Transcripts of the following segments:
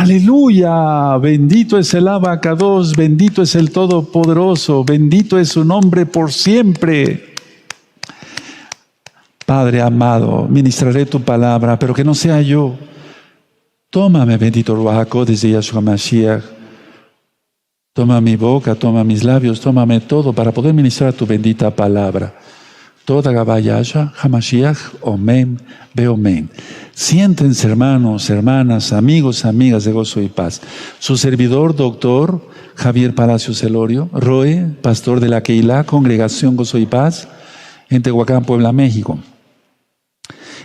Aleluya, bendito es el Abacados, bendito es el Todopoderoso, bendito es su nombre por siempre. Padre amado, ministraré tu palabra, pero que no sea yo. Tómame, bendito Ruach HaKodesh de Yahshua Mashiach. Toma mi boca, toma mis labios, tómame todo para poder ministrar tu bendita palabra. Toda Gabá Yahshua, Hamashiach, Omen, Beomen. Siéntense, hermanos, hermanas, amigos, amigas de Gozo y Paz. Su servidor, doctor Javier Palacios Elorio, Roe, pastor de la Keilah, Congregación Gozo y Paz, en Tehuacán, Puebla, México.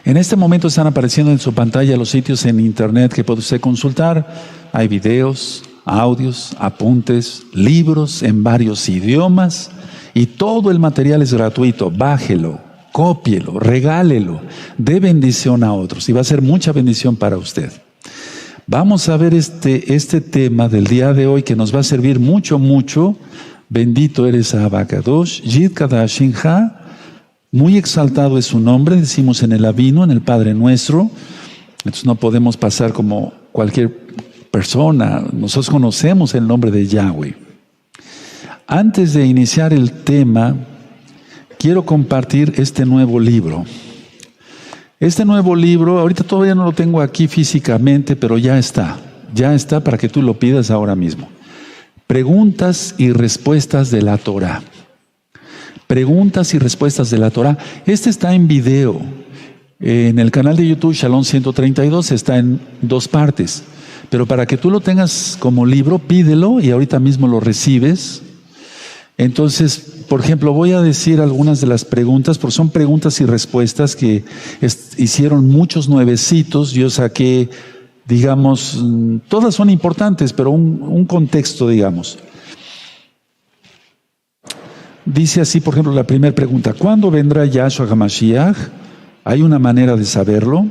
En este momento están apareciendo en su pantalla los sitios en internet que puede usted consultar. Hay videos, audios, apuntes, libros en varios idiomas y todo el material es gratuito. Bájelo, cópielo, regálelo, dé bendición a otros y va a ser mucha bendición para usted. Vamos a ver este tema del día de hoy que nos va a servir mucho, mucho. Bendito eres Abacadosh, Yid Kadashinha. Muy exaltado es su nombre, decimos en el Avinu, en el Padre Nuestro. Entonces no podemos pasar como cualquier persona. Nosotros conocemos el nombre de Yahweh. Antes de iniciar el tema, quiero compartir este nuevo libro. Este nuevo libro, ahorita todavía no lo tengo aquí físicamente, pero ya está para que tú lo pidas ahora mismo. Preguntas y respuestas de la Torah. Preguntas y respuestas de la Torah. Este está en video. En el canal de YouTube Shalom 132 está en 2 partes. Pero para que tú lo tengas como libro, pídelo y ahorita mismo lo recibes. Entonces, por ejemplo, voy a decir algunas de las preguntas, porque son preguntas y respuestas que hicieron muchos nuevecitos. Yo saqué, digamos, todas son importantes, pero un contexto, digamos. Dice así, por ejemplo, la primera pregunta: ¿cuándo vendrá Yahshua HaMashiach? ¿Hay una manera de saberlo?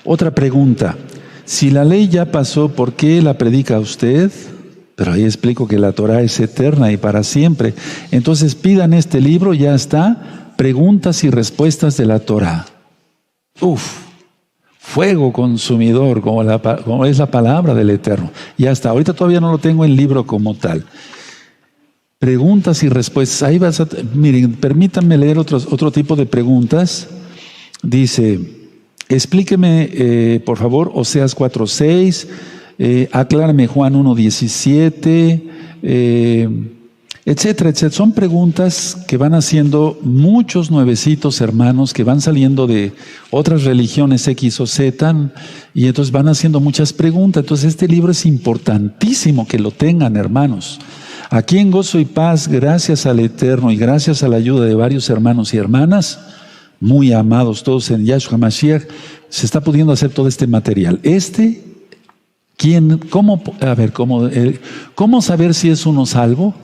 Otra pregunta: si la ley ya pasó, ¿por qué la predica usted? Pero ahí explico que la Torah es eterna y para siempre. Entonces pidan este libro, ya está. Preguntas y respuestas de la Torah. Fuego consumidor, como es la palabra del Eterno. Ya está. Ahorita todavía no lo tengo en libro como tal. Preguntas y respuestas. Ahí miren, permítanme leer otro tipo de preguntas. Dice: explíqueme, por favor, Oseas 4:6, aclárame Juan 1:17, etcétera, etcétera. Son preguntas que van haciendo muchos nuevecitos hermanos que van saliendo de otras religiones X o Z, y entonces van haciendo muchas preguntas. Entonces este libro es importantísimo que lo tengan, hermanos. Aquí en Gozo y Paz, gracias al Eterno y gracias a la ayuda de varios hermanos y hermanas, muy amados todos en Yahshua Mashiach, se está pudiendo hacer todo este material. ¿Cómo saber si es uno salvo?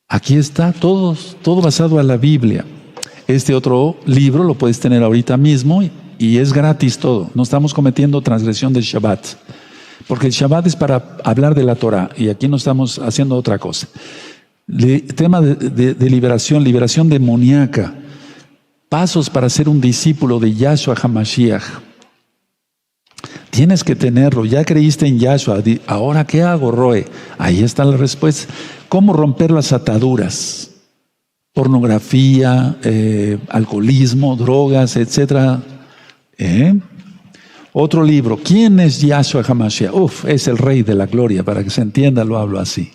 Aquí está, todo basado a la Biblia. Este otro libro lo puedes tener ahorita mismo y es gratis todo. No estamos cometiendo transgresión del Shabbat. Porque el Shabbat es para hablar de la Torah y aquí no estamos haciendo otra cosa. Tema de liberación demoníaca. Pasos para ser un discípulo de Yahshua HaMashiach. Tienes que tenerlo. Ya creíste en Yahshua. ¿Ahora qué hago, Roe? Ahí está la respuesta. ¿Cómo romper las ataduras? Pornografía, alcoholismo, drogas, etcétera. Otro libro: ¿quién es Yahshua HaMashiach? Es el Rey de la Gloria, para que se entienda lo hablo así.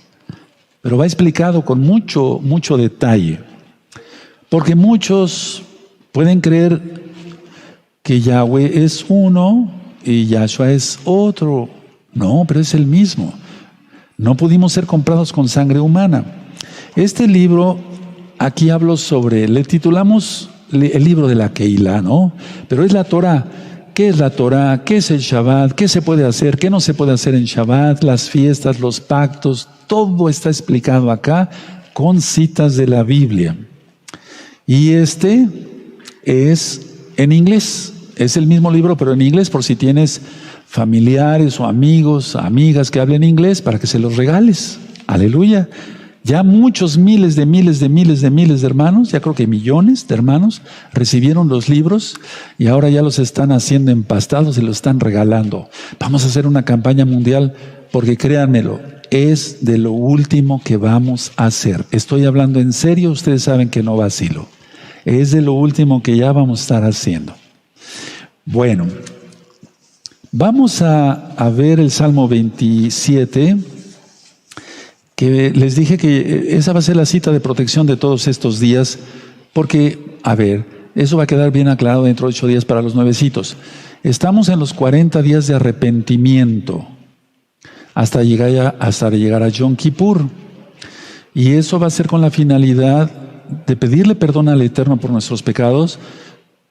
Pero va explicado con mucho, mucho detalle. Porque muchos pueden creer que Yahweh es uno y Yahshua es otro. No, pero es el mismo. No pudimos ser comprados con sangre humana. Este libro, aquí hablo sobre, le titulamos el libro de la Keilah, ¿no? Pero es la Torah. ¿Qué es la Torah? ¿Qué es el Shabbat? ¿Qué se puede hacer? ¿Qué no se puede hacer en Shabbat? Las fiestas, los pactos, todo está explicado acá con citas de la Biblia. Y este es en inglés. Es el mismo libro, pero en inglés, por si tienes familiares o amigos, amigas que hablen inglés, para que se los regales. Aleluya. Ya muchos miles de hermanos, ya creo que millones de hermanos, recibieron los libros y ahora ya los están haciendo empastados y los están regalando. Vamos a hacer una campaña mundial porque créanmelo, es de lo último que vamos a hacer. Estoy hablando en serio, ustedes saben que no vacilo. Es de lo último que ya vamos a estar haciendo. Bueno, vamos a ver el Salmo 27. Que les dije que esa va a ser la cita de protección de todos estos días, porque, a ver, eso va a quedar bien aclarado dentro de 8 días para los nuevecitos. Estamos en los 40 días de arrepentimiento, hasta llegar a Yom Kippur. Y eso va a ser con la finalidad de pedirle perdón al Eterno por nuestros pecados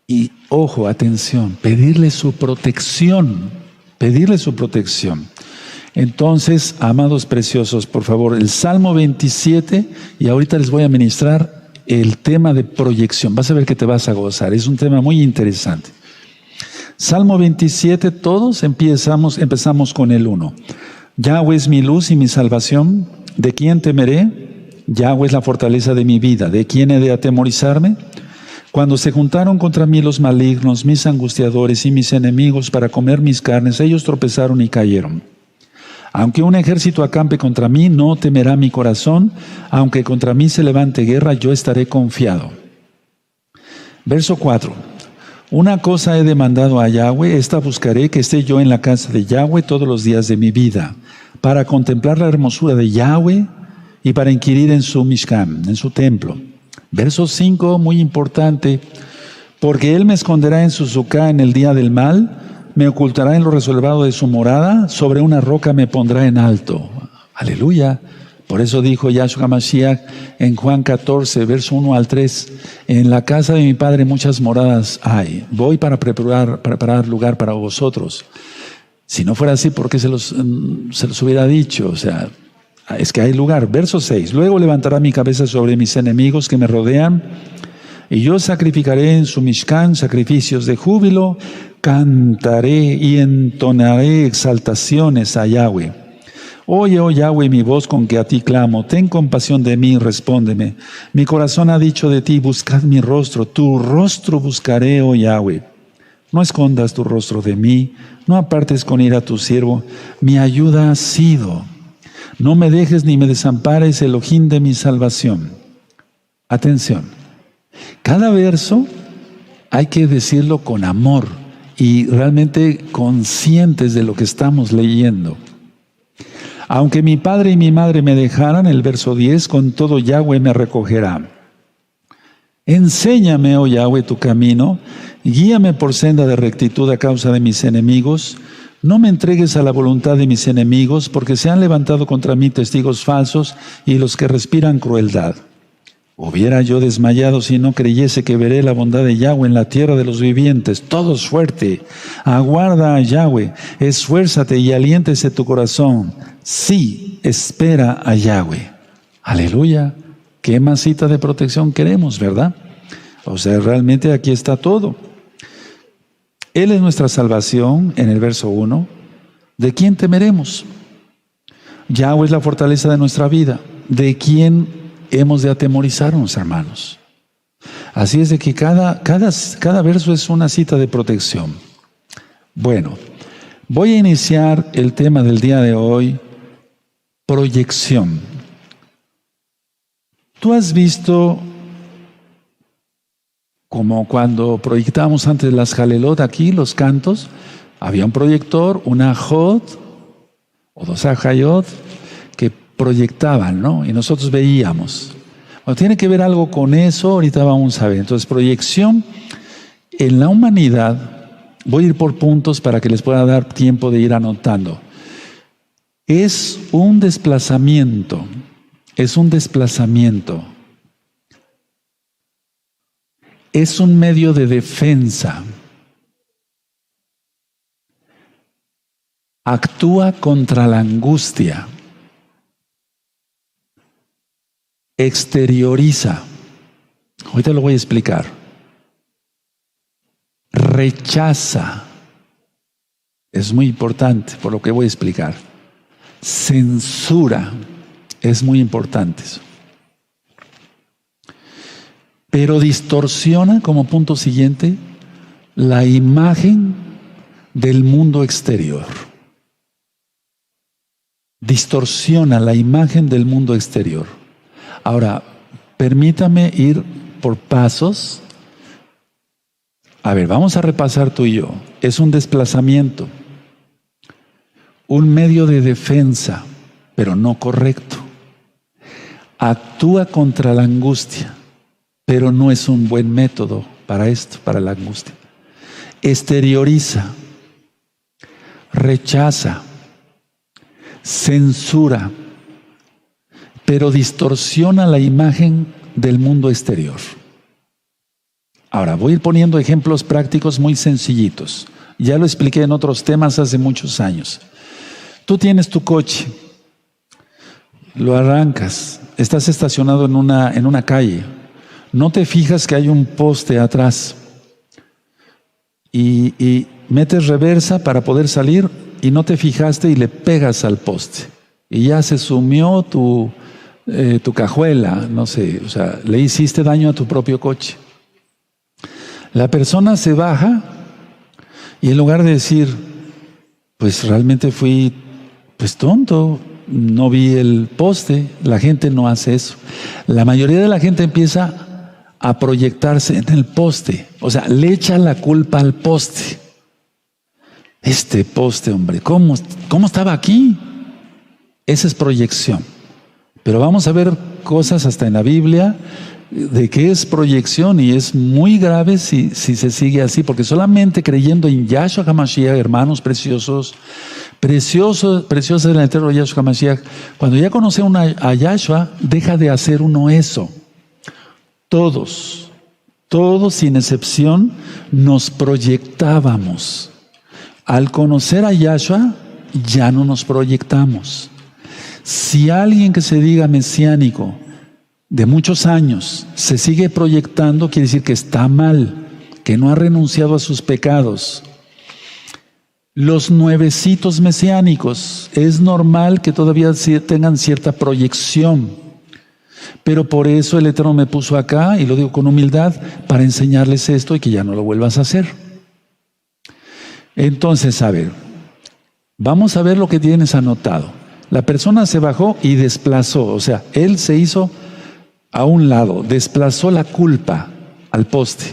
y, ojo, atención, pedirle su protección, pedirle su protección. Entonces, amados preciosos, por favor, el Salmo 27, y ahorita les voy a ministrar el tema de proyección. Vas a ver que te vas a gozar, es un tema muy interesante. Salmo 27, todos empezamos con el 1. Yahweh es mi luz y mi salvación, ¿de quién temeré? Yahweh es la fortaleza de mi vida, ¿de quién he de atemorizarme? Cuando se juntaron contra mí los malignos, mis angustiadores y mis enemigos para comer mis carnes, ellos tropezaron y cayeron. Aunque un ejército acampe contra mí, no temerá mi corazón. Aunque contra mí se levante guerra, yo estaré confiado. Verso 4. Una cosa he demandado a Yahweh, esta buscaré, que esté yo en la casa de Yahweh todos los días de mi vida, para contemplar la hermosura de Yahweh y para inquirir en su Mishkan, en su templo. Verso 5, muy importante. Porque él me esconderá en su sucá en el día del mal, me ocultará en lo reservado de su morada, sobre una roca me pondrá en alto. Aleluya. Por eso dijo Yahshua Mashiach en Juan 14, verso 1 al 3, en la casa de mi Padre muchas moradas hay. Voy para preparar lugar para vosotros. Si no fuera así, ¿por qué se los hubiera dicho? O sea, es que hay lugar. Verso 6, luego levantará mi cabeza sobre mis enemigos que me rodean, y yo sacrificaré en su Mishkan sacrificios de júbilo, cantaré y entonaré exaltaciones a Yahweh. Oye, oh Yahweh, mi voz con que a ti clamo, ten compasión de mí, respóndeme. Mi corazón ha dicho de ti, buscad mi rostro, tu rostro buscaré, oh Yahweh. No escondas tu rostro de mí, no apartes con ira a tu siervo, mi ayuda ha sido. No me dejes ni me desampares, Elohim de mi salvación. Atención. Cada verso hay que decirlo con amor y realmente conscientes de lo que estamos leyendo. Aunque mi padre y mi madre me dejaran, el verso 10, con todo Yahweh me recogerá. Enséñame, oh Yahweh, tu camino, guíame por senda de rectitud a causa de mis enemigos. No me entregues a la voluntad de mis enemigos, porque se han levantado contra mí testigos falsos y los que respiran crueldad. Hubiera yo desmayado si no creyese que veré la bondad de Yahweh en la tierra de los vivientes. Todos fuerte. Aguarda a Yahweh, esfuérzate y aliéntese tu corazón. Sí, espera a Yahweh. Aleluya. ¿Qué más cita de protección queremos, verdad? O sea, realmente aquí está todo. Él es nuestra salvación, en el verso 1. ¿De quién temeremos? Yahweh es la fortaleza de nuestra vida. ¿De quién hemos de atemorizarnos, hermanos? Así es de que cada verso es una cita de protección. Bueno, voy a iniciar el tema del día de hoy, proyección. ¿Tú has visto como cuando proyectábamos antes las Jalelot aquí, los cantos? Había un proyector, una Ajot o dos Ajayot que proyectaban, ¿no? Y nosotros veíamos. Bueno, tiene que ver algo con eso, ahorita vamos a ver. Entonces, proyección en la humanidad, voy a ir por puntos para que les pueda dar tiempo de ir anotando. Es un desplazamiento, es un medio de defensa. Actúa contra la angustia. Exterioriza. Ahorita lo voy a explicar. Rechaza. Es muy importante por lo que voy a explicar. Censura. Es muy importante eso. pero distorsiona, como punto siguiente, la imagen del mundo exterior. Distorsiona la imagen del mundo exterior. Ahora, permítame ir por pasos. A ver, vamos a repasar tú y yo. Es un desplazamiento, un medio de defensa, pero no correcto. Actúa contra la angustia, pero no es un buen método para esto, para la angustia. Exterioriza, rechaza, censura, pero distorsiona la imagen del mundo exterior. Ahora, voy a ir poniendo ejemplos prácticos muy sencillitos. Ya lo expliqué en otros temas hace muchos años. Tú tienes tu coche, lo arrancas, estás estacionado en una calle, no te fijas que hay un poste atrás y metes reversa para poder salir y no te fijaste y le pegas al poste y ya se sumió tu cajuela, no sé, o sea, le hiciste daño a tu propio coche. La persona se baja y en lugar de decir, pues realmente fui tonto, no vi el poste, la gente no hace eso. La mayoría de la gente empieza a proyectarse en el poste, o sea, le echa la culpa al poste. Este poste, hombre, ¿cómo estaba aquí? Esa es proyección. Pero vamos a ver cosas hasta en la Biblia de que es proyección y es muy grave si se sigue así, porque solamente creyendo en Yahshua HaMashiach, hermanos preciosos, preciosos del eterno Yahshua HaMashiach, cuando ya conoce a Yahshua, deja de hacer uno eso. Todos sin excepción, nos proyectábamos. Al conocer a Yahshua, ya no nos proyectamos. Si alguien que se diga mesiánico de muchos años se sigue proyectando, quiere decir que está mal, que no ha renunciado a sus pecados. Los nuevecitos mesiánicos, es normal que todavía tengan cierta proyección, pero por eso el Eterno me puso acá, y lo digo con humildad, para enseñarles esto y que ya no lo vuelvas a hacer. Entonces, a ver, vamos a ver lo que tienes anotado. La persona se bajó y desplazó, o sea, él se hizo a un lado, desplazó la culpa al poste.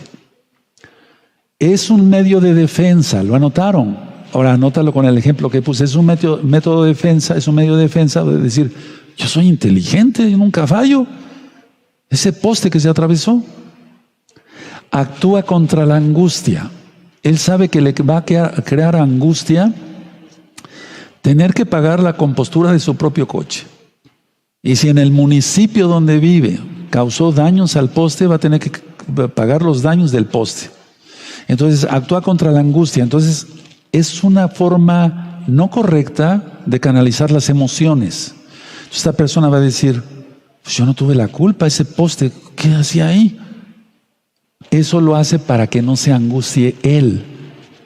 Es un medio de defensa, ¿lo anotaron? Ahora anótalo con el ejemplo que puse. Es un método de defensa, es un medio de defensa de decir, yo soy inteligente, yo nunca fallo. Ese poste que se atravesó. Actúa contra la angustia. Él sabe que le va a crear angustia tener que pagar la compostura de su propio coche. Y si en el municipio donde vive causó daños al poste, va a tener que pagar los daños del poste. Entonces, actúa contra la angustia. Entonces, es una forma no correcta de canalizar las emociones. Esta persona va a decir, pues yo no tuve la culpa, ese poste, ¿qué hacía ahí? Eso lo hace para que no se angustie él,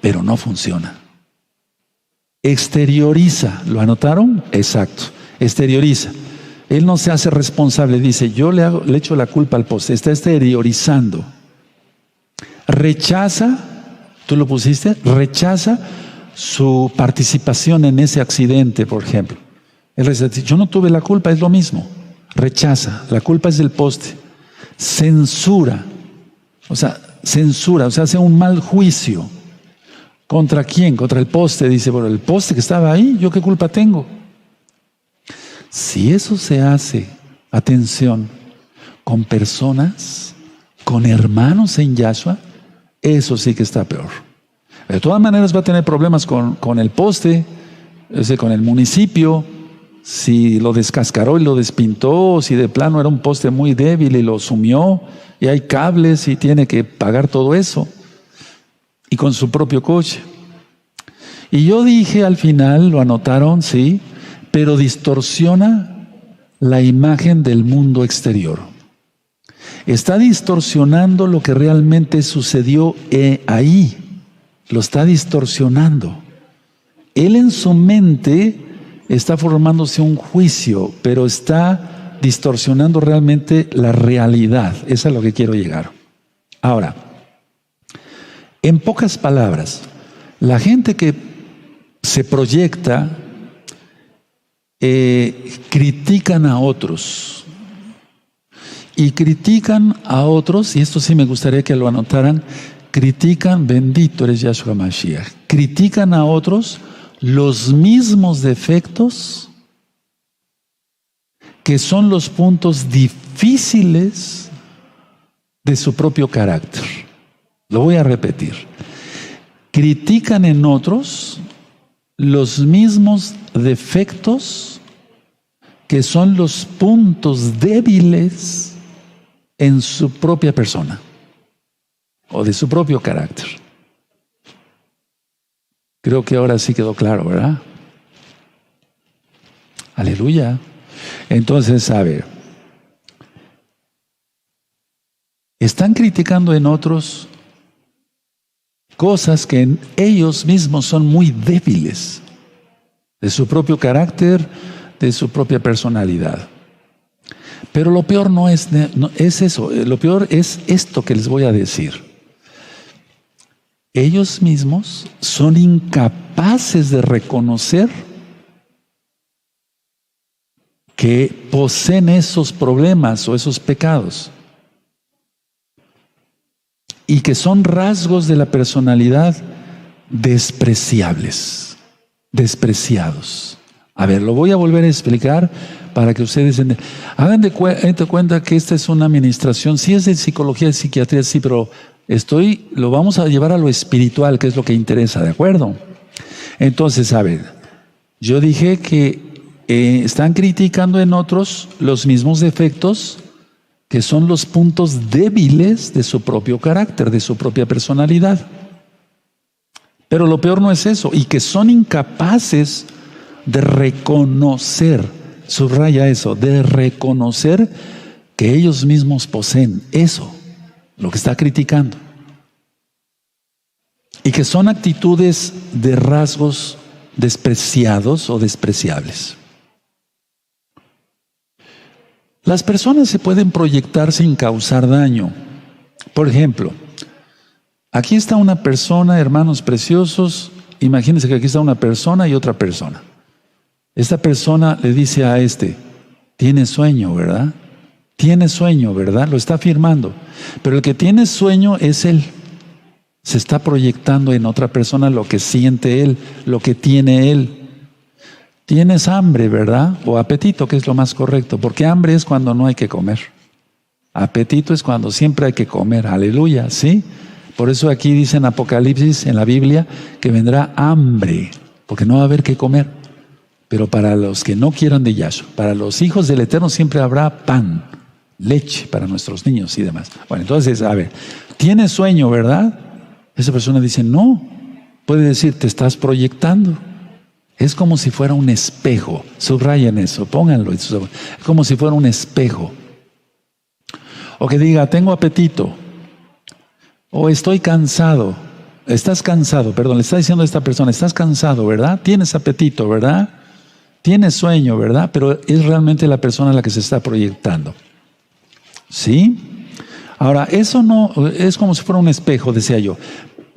pero no funciona. Exterioriza, ¿lo anotaron? Exacto, exterioriza. Él no se hace responsable, dice, yo le echo la culpa al poste, está exteriorizando. Rechaza, tú lo pusiste, rechaza su participación en ese accidente, por ejemplo. Él dice, yo no tuve la culpa, es lo mismo. Rechaza, la culpa es del poste. Censura, o sea, hace un mal juicio. ¿Contra quién? Contra el poste. Dice, bueno, el poste que estaba ahí, ¿yo qué culpa tengo? Si eso se hace, atención, con personas, con hermanos en Yahshua, eso sí que está peor. De todas maneras va a tener problemas con el poste, con el municipio, si lo descascaró y lo despintó, si de plano era un poste muy débil y lo sumió, y hay cables y tiene que pagar todo eso, y con su propio coche. Y yo dije al final, lo anotaron, sí, pero distorsiona la imagen del mundo exterior. Está distorsionando lo que realmente sucedió ahí. Lo está distorsionando. Él en su mente está formándose un juicio, pero está distorsionando realmente la realidad. Eso es a lo que quiero llegar. Ahora, en pocas palabras, la gente que se proyecta, critican a otros. Y critican a otros, y esto sí me gustaría que lo anotaran, critican, bendito eres Yahshua Mashiach, critican a otros los mismos defectos que son los puntos difíciles de su propio carácter. Lo voy a repetir. Critican en otros los mismos defectos que son los puntos débiles en su propia persona o de su propio carácter. Creo que ahora sí quedó claro, ¿verdad? Aleluya. Entonces, a ver, están criticando en otros cosas que en ellos mismos son muy débiles, de su propio carácter, de su propia personalidad. Pero lo peor no es eso, lo peor es esto que les voy a decir. Ellos mismos son incapaces de reconocer que poseen esos problemas o esos pecados y que son rasgos de la personalidad despreciables, despreciados. A ver, lo voy a volver a explicar para que ustedes hagan de cuenta que esta es una administración, sí es de psicología, de psiquiatría, sí, pero lo vamos a llevar a lo espiritual, que es lo que interesa, ¿de acuerdo? Entonces, a ver, yo dije que están criticando en otros los mismos defectos que son los puntos débiles de su propio carácter, de su propia personalidad. Pero lo peor no es eso, y que son incapaces de reconocer, subraya eso, de reconocer que ellos mismos poseen eso, lo que está criticando. Y que son actitudes de rasgos despreciados o despreciables. Las personas se pueden proyectar sin causar daño. Por ejemplo, aquí está una persona, hermanos preciosos, imagínense que aquí está una persona y otra persona. Esta persona le dice a tiene sueño, ¿verdad? Tiene sueño, ¿verdad? Lo está afirmando. Pero el que tiene sueño es él. Se está proyectando en otra persona lo que siente él, lo que tiene él. Tienes hambre, ¿verdad? O apetito, que es lo más correcto, porque hambre es cuando no hay que comer. Apetito es cuando siempre hay que comer, aleluya, ¿sí? Por eso aquí dice en Apocalipsis, en la Biblia, que vendrá hambre, porque no va a haber que comer. Pero para los que no quieran de Yahshua, para los hijos del Eterno siempre habrá pan, leche para nuestros niños y demás. Bueno, entonces, a ver, tienes sueño, ¿verdad? Esa persona dice, no. Puede decir, te estás proyectando. Es como si fuera un espejo. Subrayen eso, pónganlo. Es como si fuera un espejo. O que diga, tengo apetito. O estoy cansado. Estás cansado, perdón, le está diciendo a esta persona, estás cansado, ¿verdad? Tienes apetito, ¿verdad? Tienes sueño, ¿verdad? Pero es realmente la persona a la que se está proyectando. ¿Sí? Ahora, eso no es como si fuera un espejo, decía yo.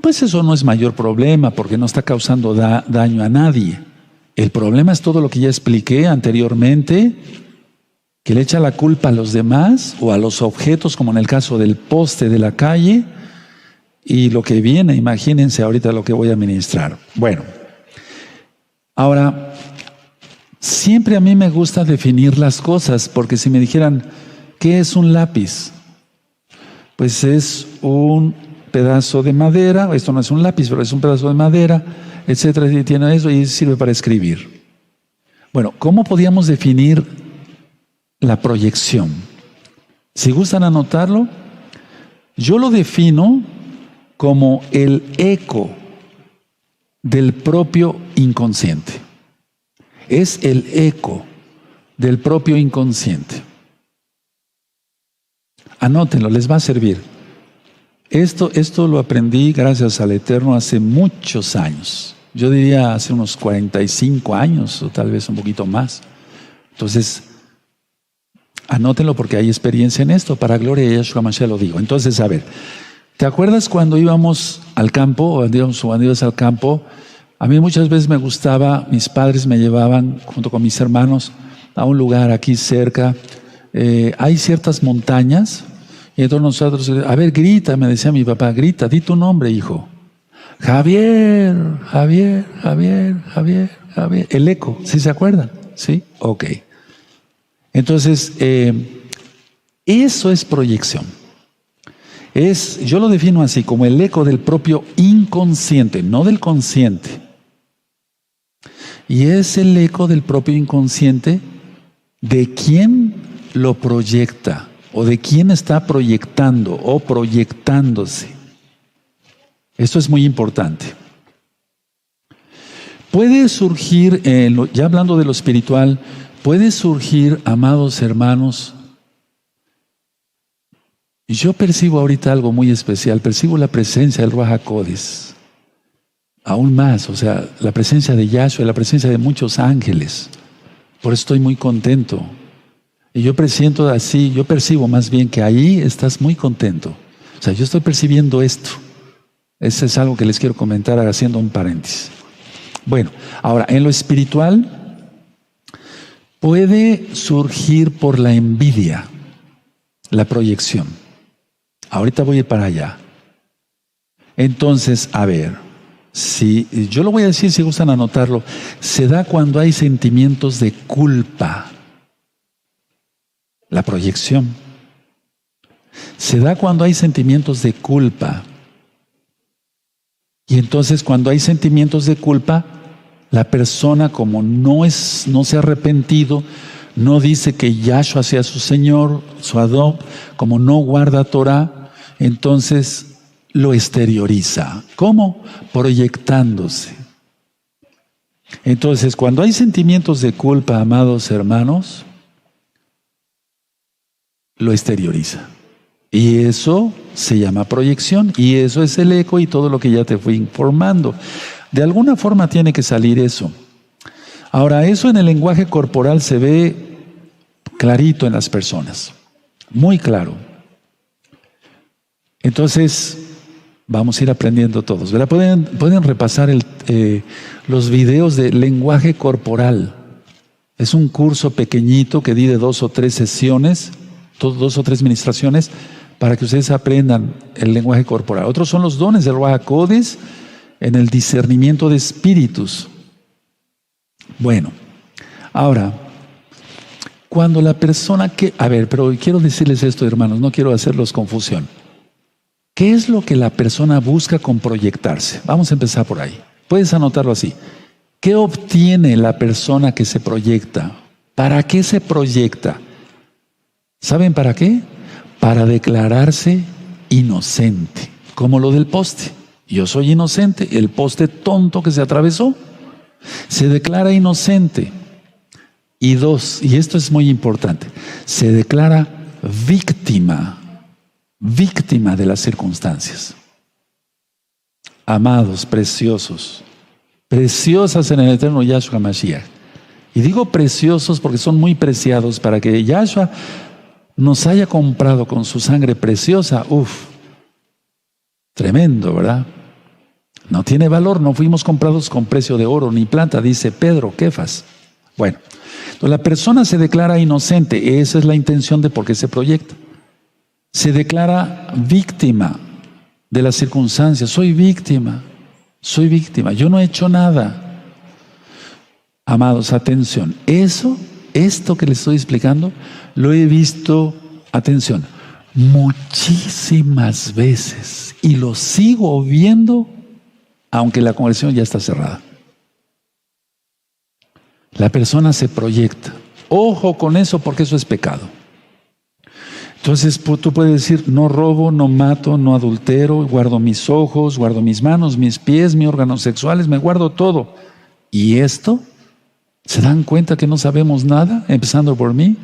Pues eso no es mayor problema porque no está causando daño a nadie. El problema es todo lo que ya expliqué anteriormente, que le echa la culpa a los demás o a los objetos, como en el caso del poste de la calle, y lo que viene, imagínense ahorita lo que voy a ministrar. Bueno, ahora, siempre a mí me gusta definir las cosas, porque si me dijeran, ¿qué es un lápiz? Pues es un pedazo de madera, esto no es un lápiz, pero es un pedazo de madera, etcétera, y tiene eso y sirve para escribir. Bueno, ¿cómo podíamos definir la proyección? Si gustan anotarlo, yo lo defino como el eco del propio inconsciente. Es el eco del propio inconsciente. Anótenlo, les va a servir. Esto lo aprendí gracias al Eterno hace muchos años. Yo diría hace unos 45 años o tal vez un poquito más. Entonces, Anótenlo porque hay experiencia en esto. Para gloria de Yahshua Mashiach lo digo. Entonces, a ver, ¿te acuerdas cuando íbamos al campo, o cuando ibas al campo? A mí muchas veces me gustaba, mis padres me llevaban junto con mis hermanos a un lugar aquí cerca. Hay ciertas montañas y entonces nosotros, a ver, grita, me decía mi papá, grita, di tu nombre, hijo. Javier, Javier, Javier, Javier, Javier. El eco, ¿sí se acuerdan? ¿Sí? Ok. Entonces, eso es proyección. Yo lo defino así, como el eco del propio inconsciente, no del consciente. Y es el eco del propio inconsciente de quién lo proyecta, o de quién está proyectando o proyectándose. Esto es muy importante. Puede surgir, ya hablando de lo espiritual, puede surgir, amados hermanos, y yo percibo ahorita algo muy especial, percibo la presencia del Ruach HaKodesh, aún más, o sea, la presencia de Yahshua, la presencia de muchos ángeles. Por eso estoy muy contento. Y yo presiento así, yo percibo más bien que ahí estás muy contento. O sea, yo estoy percibiendo esto. Eso es algo que les quiero comentar haciendo un paréntesis. Bueno, ahora, en lo espiritual puede surgir por la envidia, la proyección. Ahorita voy a ir para allá. Entonces, a ver, si yo lo voy a decir si gustan anotarlo, se da cuando hay sentimientos de culpa. La proyección. Se da cuando hay sentimientos de culpa. Y entonces cuando hay sentimientos de culpa, la persona como no se ha arrepentido, no dice que Yahshua sea su Señor, su Adón, como no guarda Torah, entonces lo exterioriza. ¿Cómo? Proyectándose. Entonces, cuando hay sentimientos de culpa, amados hermanos, lo exterioriza. Y eso se llama proyección, y eso es el eco y todo lo que ya te fui informando. De alguna forma tiene que salir eso. Ahora, eso en el lenguaje corporal se ve clarito en las personas, muy claro. Entonces, vamos a ir aprendiendo todos, ¿verdad? Pueden repasar los videos de lenguaje corporal. Es un curso pequeñito que di de 2 o 3 sesiones, 2 o 3 ministraciones, para que ustedes aprendan el lenguaje corporal. Otros son los dones del Ruach HaKodesh en el discernimiento de espíritus. Bueno, ahora, cuando la persona pero quiero decirles esto, hermanos, no quiero hacerlos confusión. ¿Qué es lo que la persona busca con proyectarse? Vamos a empezar por ahí. Puedes anotarlo así. ¿Qué obtiene la persona que se proyecta? ¿Para qué se proyecta? ¿Saben para qué? Para declararse inocente, como lo del poste. Yo soy inocente, el poste tonto que se atravesó, se declara inocente. Y 2, y esto es muy importante, se declara víctima de las circunstancias. Amados, preciosos, preciosas en el eterno Yahshua Mashiach. Y digo preciosos porque son muy preciados para que Yahshua nos haya comprado con su sangre preciosa. Tremendo, ¿verdad? No tiene valor, no fuimos comprados con precio de oro ni plata, dice Pedro, Kefas. Bueno, entonces la persona se declara inocente, esa es la intención de por qué se proyecta. Se declara víctima de las circunstancias, soy víctima, yo no he hecho nada. Amados, atención, esto que les estoy explicando, lo he visto, atención, muchísimas veces y lo sigo viendo, aunque la conversión ya está cerrada. La persona se proyecta. Ojo con eso porque eso es pecado. Entonces tú puedes decir, no robo, no mato, no adultero, guardo mis ojos, guardo mis manos, mis pies, mis órganos sexuales, me guardo todo. ¿Y esto? ¿Se dan cuenta que no sabemos nada? Empezando por mí.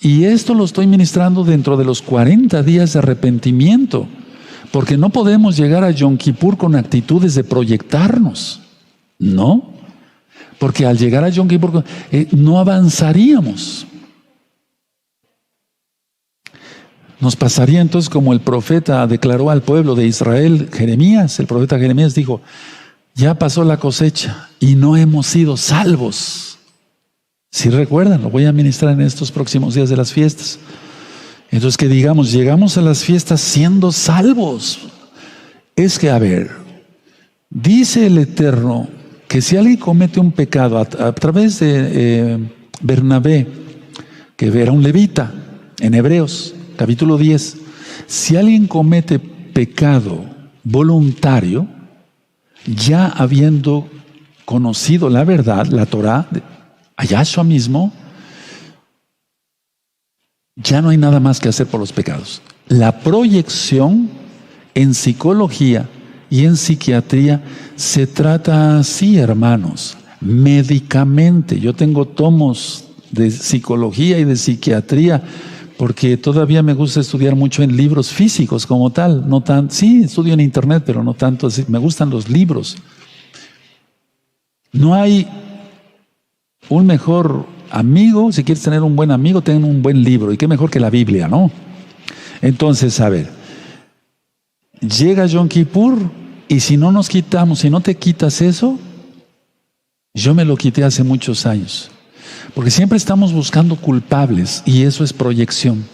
Y esto lo estoy ministrando dentro de los 40 días de arrepentimiento. Porque no podemos llegar a Yom Kippur con actitudes de proyectarnos. No. Porque al llegar a Yom Kippur no avanzaríamos. Nos pasaría entonces como el profeta declaró al pueblo de Israel, Jeremías, el profeta Jeremías dijo, ya pasó la cosecha y no hemos sido salvos. Si recuerdan, lo voy a ministrar en estos próximos días de las fiestas. Entonces que digamos, llegamos a las fiestas siendo salvos. Es que, a ver, dice el Eterno que si alguien comete un pecado a través de Bernabé, que era un levita, en Hebreos, capítulo 10, si alguien comete pecado voluntario, ya habiendo conocido la verdad, la Torah, a Yahshua mismo, ya no hay nada más que hacer por los pecados. La proyección en psicología y en psiquiatría se trata así, hermanos, médicamente. Yo tengo tomos de psicología y de psiquiatría porque todavía me gusta estudiar mucho en libros físicos como tal. No tan, sí, estudio en internet, pero no tanto así. Me gustan los libros. No hay un mejor amigo. Si quieres tener un buen amigo, ten un buen libro. Y qué mejor que la Biblia, ¿no? Entonces, a ver, llega Yom Kippur y si no nos quitamos, si no te quitas eso, yo me lo quité hace muchos años. Porque siempre estamos buscando culpables y eso es proyección.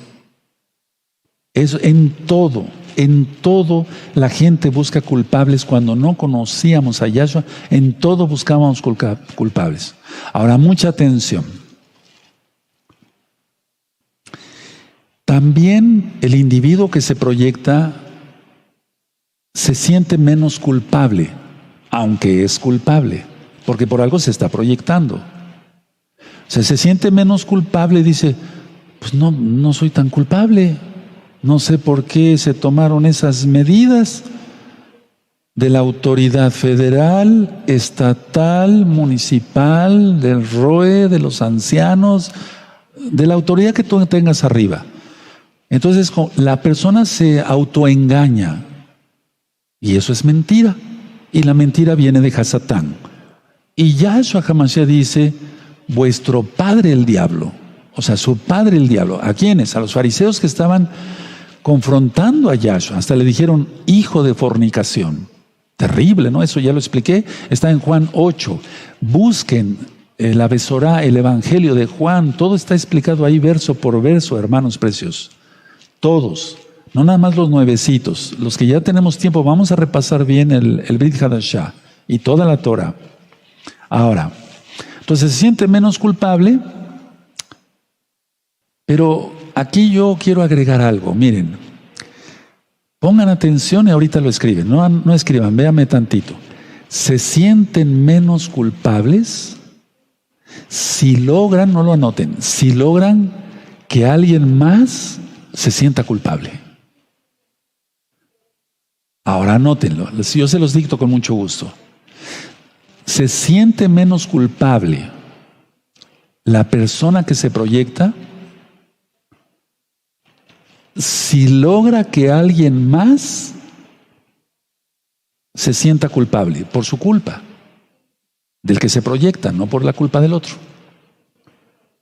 Eso en todo la gente busca culpables. Cuando no conocíamos a Yahshua, en todo buscábamos culpables. Ahora, mucha atención. También el individuo que se proyecta se siente menos culpable, aunque es culpable, porque por algo se está proyectando. O sea, se siente menos culpable y dice, pues no soy tan culpable. No sé por qué se tomaron esas medidas de la autoridad federal, estatal, municipal, del ROE, de los ancianos, de la autoridad que tú tengas arriba. Entonces, la persona se autoengaña y eso es mentira. Y la mentira viene de Hasatán. Y Yahshua HaMashiach dice, vuestro padre el diablo, o sea, su padre el diablo. ¿A quiénes? A los fariseos que estaban confrontando a Yahshua. Hasta le dijeron, hijo de fornicación. Terrible, ¿no? Eso ya lo expliqué. Está en Juan 8. Busquen la Besorá, el Evangelio de Juan. Todo está explicado ahí verso por verso, hermanos preciosos. Todos. No nada más los nuevecitos. Los que ya tenemos tiempo, vamos a repasar bien el Brit Hadashah y toda la Torah. Ahora, entonces se siente menos culpable, pero aquí yo quiero agregar algo. Miren, pongan atención y ahorita lo escriben. No escriban, véanme tantito. Se sienten menos culpables si logran, no lo anoten, si logran que alguien más se sienta culpable. Ahora anótenlo, yo se los dicto con mucho gusto. Se siente menos culpable la persona que se proyecta si logra que alguien más se sienta culpable por su culpa, del que se proyecta, no por la culpa del otro.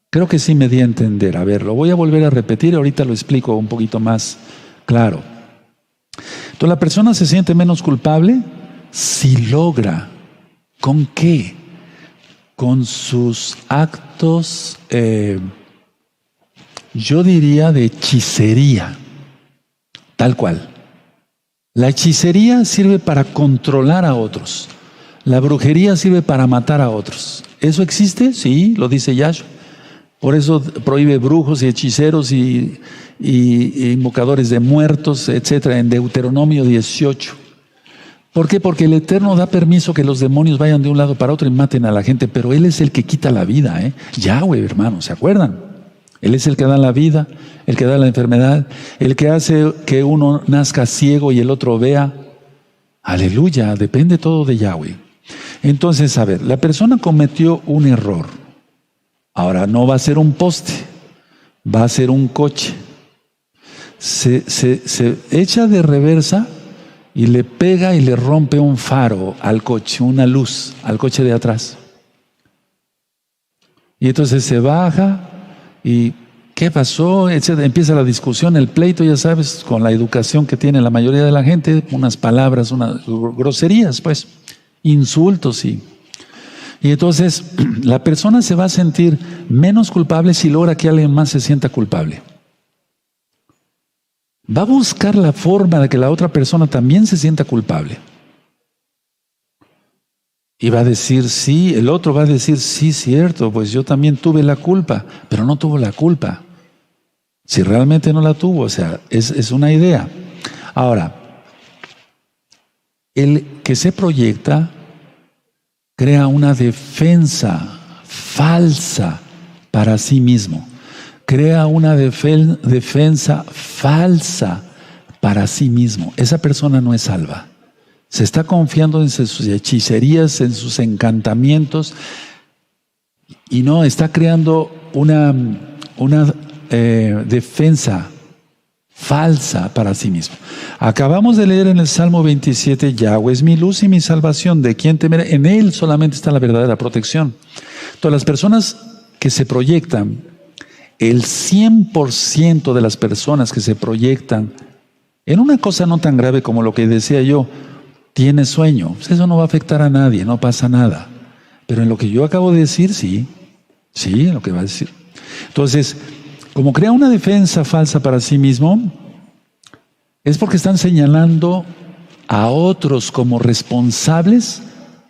Creo que sí me di a entender. A ver, lo voy a volver a repetir, ahorita lo explico un poquito más claro. Entonces la persona se siente menos culpable si logra. ¿Con qué? Con sus actos, yo diría de hechicería, tal cual. La hechicería sirve para controlar a otros. La brujería sirve para matar a otros. ¿Eso existe? Sí, lo dice Yahshua. Por eso prohíbe brujos y hechiceros y invocadores de muertos, etcétera, en Deuteronomio 18. ¿Por qué? Porque el Eterno da permiso que los demonios vayan de un lado para otro y maten a la gente, pero Él es el que quita la vida, Yahweh, hermanos, ¿se acuerdan? Él es el que da la vida, el que da la enfermedad, el que hace que uno nazca ciego y el otro vea. Aleluya, depende todo de Yahweh. Entonces, a ver, la persona cometió un error. Ahora no va a ser un poste, va a ser un coche. Se echa de reversa y le pega y le rompe un faro al coche, una luz al coche de atrás. Y entonces se baja y ¿Qué pasó? Etcétera. Empieza la discusión, el pleito, ya sabes, con la educación que tiene la mayoría de la gente, unas palabras, unas groserías, pues, insultos y entonces la persona se va a sentir menos culpable si logra que alguien más se sienta culpable. Va a buscar la forma de que la otra persona también se sienta culpable. Y va a decir, sí, el otro va a decir, sí, cierto, pues yo también tuve la culpa, pero no tuvo la culpa. Si realmente no la tuvo, o sea, es una idea. Ahora, el que se proyecta crea una defensa falsa para sí mismo. Crea una defensa falsa para sí mismo. Esa persona no es salva. Se está confiando en sus hechicerías, en sus encantamientos y no está creando una defensa falsa para sí mismo. Acabamos de leer en el Salmo 27, Yahweh es mi luz y mi salvación, ¿de quién temeré? En Él solamente está la verdadera protección. Todas las personas que se proyectan, el 100% de las personas que se proyectan en una cosa no tan grave como lo que decía yo, tiene sueño, pues eso no va a afectar a nadie, no pasa nada. Pero en lo que yo acabo de decir, sí, en lo que va a decir. Entonces, como crea una defensa falsa para sí mismo, es porque están señalando a otros como responsables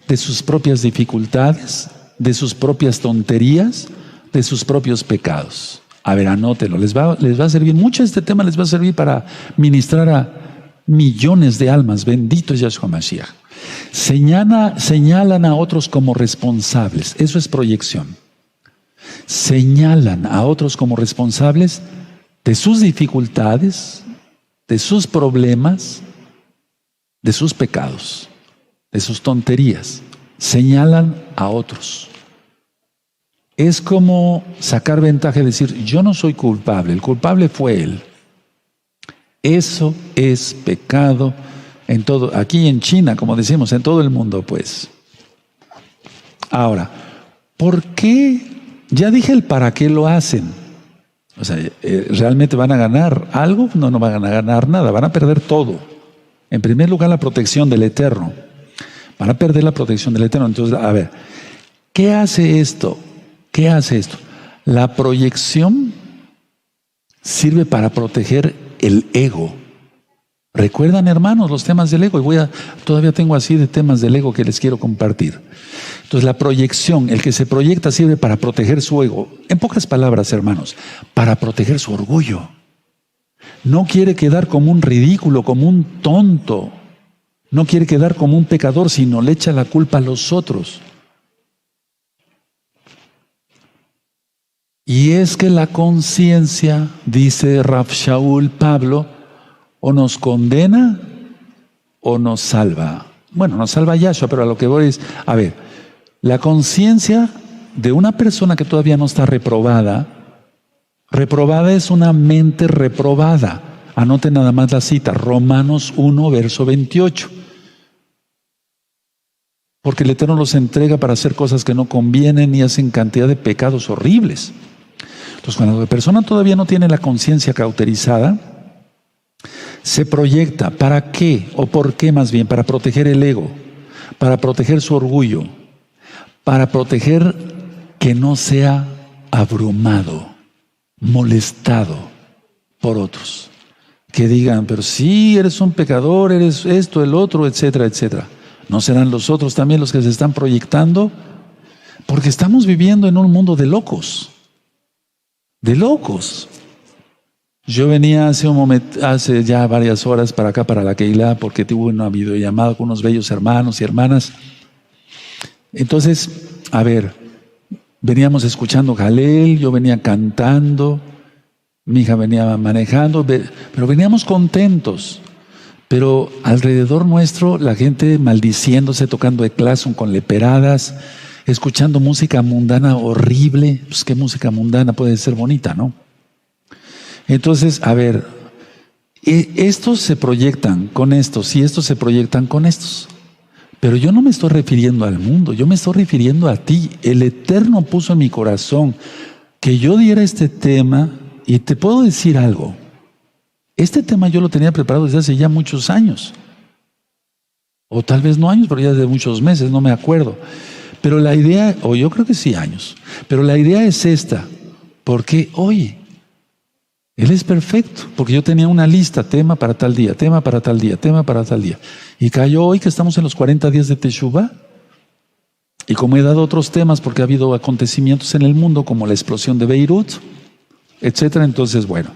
de sus propias dificultades, de sus propias tonterías, de sus propios pecados. A ver, anótelo, les va a servir, mucho este tema les va a servir para ministrar a millones de almas, bendito es Yahshua Mashiach. Señalan a otros como responsables, eso es proyección. Señalan a otros como responsables de sus dificultades, de sus problemas, de sus pecados, de sus tonterías. Señalan a otros. Es como sacar ventaja y decir, yo no soy culpable, el culpable fue él. Eso es pecado en todo, aquí en China, como decimos, en todo el mundo, pues. Ahora, ¿por qué? Ya dije el para qué lo hacen. O sea, ¿realmente van a ganar algo? No van a ganar nada, van a perder todo. En primer lugar, la protección del Eterno. Van a perder la protección del Eterno. Entonces, a ver, ¿qué hace esto? ¿Qué hace esto? La proyección sirve para proteger el ego. ¿Recuerdan, hermanos, los temas del ego? Y todavía tengo así de temas del ego que les quiero compartir. Entonces, la proyección, el que se proyecta sirve para proteger su ego. En pocas palabras, hermanos, para proteger su orgullo. No quiere quedar como un ridículo, como un tonto. No quiere quedar como un pecador, sino le echa la culpa a los otros. Y es que la conciencia, dice Rav Shaul Pablo, o nos condena o nos salva. Bueno, nos salva Yahshua, pero a lo que voy es, a ver, la conciencia de una persona que todavía no está reprobada es una mente reprobada. Anoten nada más la cita, Romanos 1, verso 28. Porque el Eterno los entrega para hacer cosas que no convienen y hacen cantidad de pecados horribles. Entonces, cuando la persona todavía no tiene la conciencia cauterizada, se proyecta. ¿Para qué? ¿O por qué más bien? Para proteger el ego, para proteger su orgullo, para proteger que no sea abrumado, molestado por otros. Que digan, pero sí, eres un pecador, eres esto, el otro, etcétera, etcétera. ¿No serán los otros también los que se están proyectando? Porque estamos viviendo en un mundo de locos. De locos. Yo venía hace ya varias horas para acá, para la Keilah, porque tuve una videollamada con unos bellos hermanos y hermanas. Entonces, a ver, veníamos escuchando Jalel, yo venía cantando, mi hija venía manejando, pero veníamos contentos. Pero alrededor nuestro, la gente maldiciéndose, tocando eclásson con leperadas, escuchando música mundana horrible. Pues qué música mundana puede ser bonita, ¿no? Entonces, a ver, estos se proyectan con estos y estos se proyectan con estos. Pero yo no me estoy refiriendo al mundo, yo me estoy refiriendo a ti. El Eterno puso en mi corazón que yo diera este tema y te puedo decir algo. Este tema yo lo tenía preparado desde hace ya muchos años. O tal vez no años, pero ya desde muchos meses, no me acuerdo. Pero la idea, o yo creo que sí años. Pero la idea es esta. Porque, oye, Él es perfecto. Porque yo tenía una lista, tema para tal día, tema para tal día, tema para tal día. Y cayó hoy que estamos en los 40 días de Teshuvá. Y como he dado otros temas, porque ha habido acontecimientos en el mundo, como la explosión de Beirut, etcétera, entonces bueno.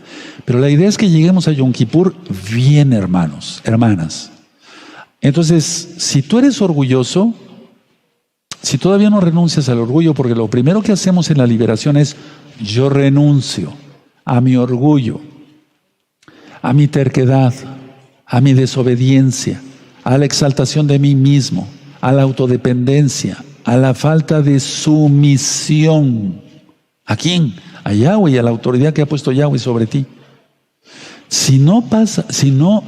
Pero la idea es que lleguemos a Yom Kippur bien, hermanos, hermanas. Entonces, si tú eres orgulloso, si todavía no renuncias al orgullo, porque lo primero que hacemos en la liberación es, yo renuncio a mi orgullo, a mi terquedad, a mi desobediencia, a la exaltación de mí mismo, a la autodependencia, a la falta de sumisión. ¿A quién? A Yahweh y a la autoridad que ha puesto Yahweh sobre ti. Si no pasa, si no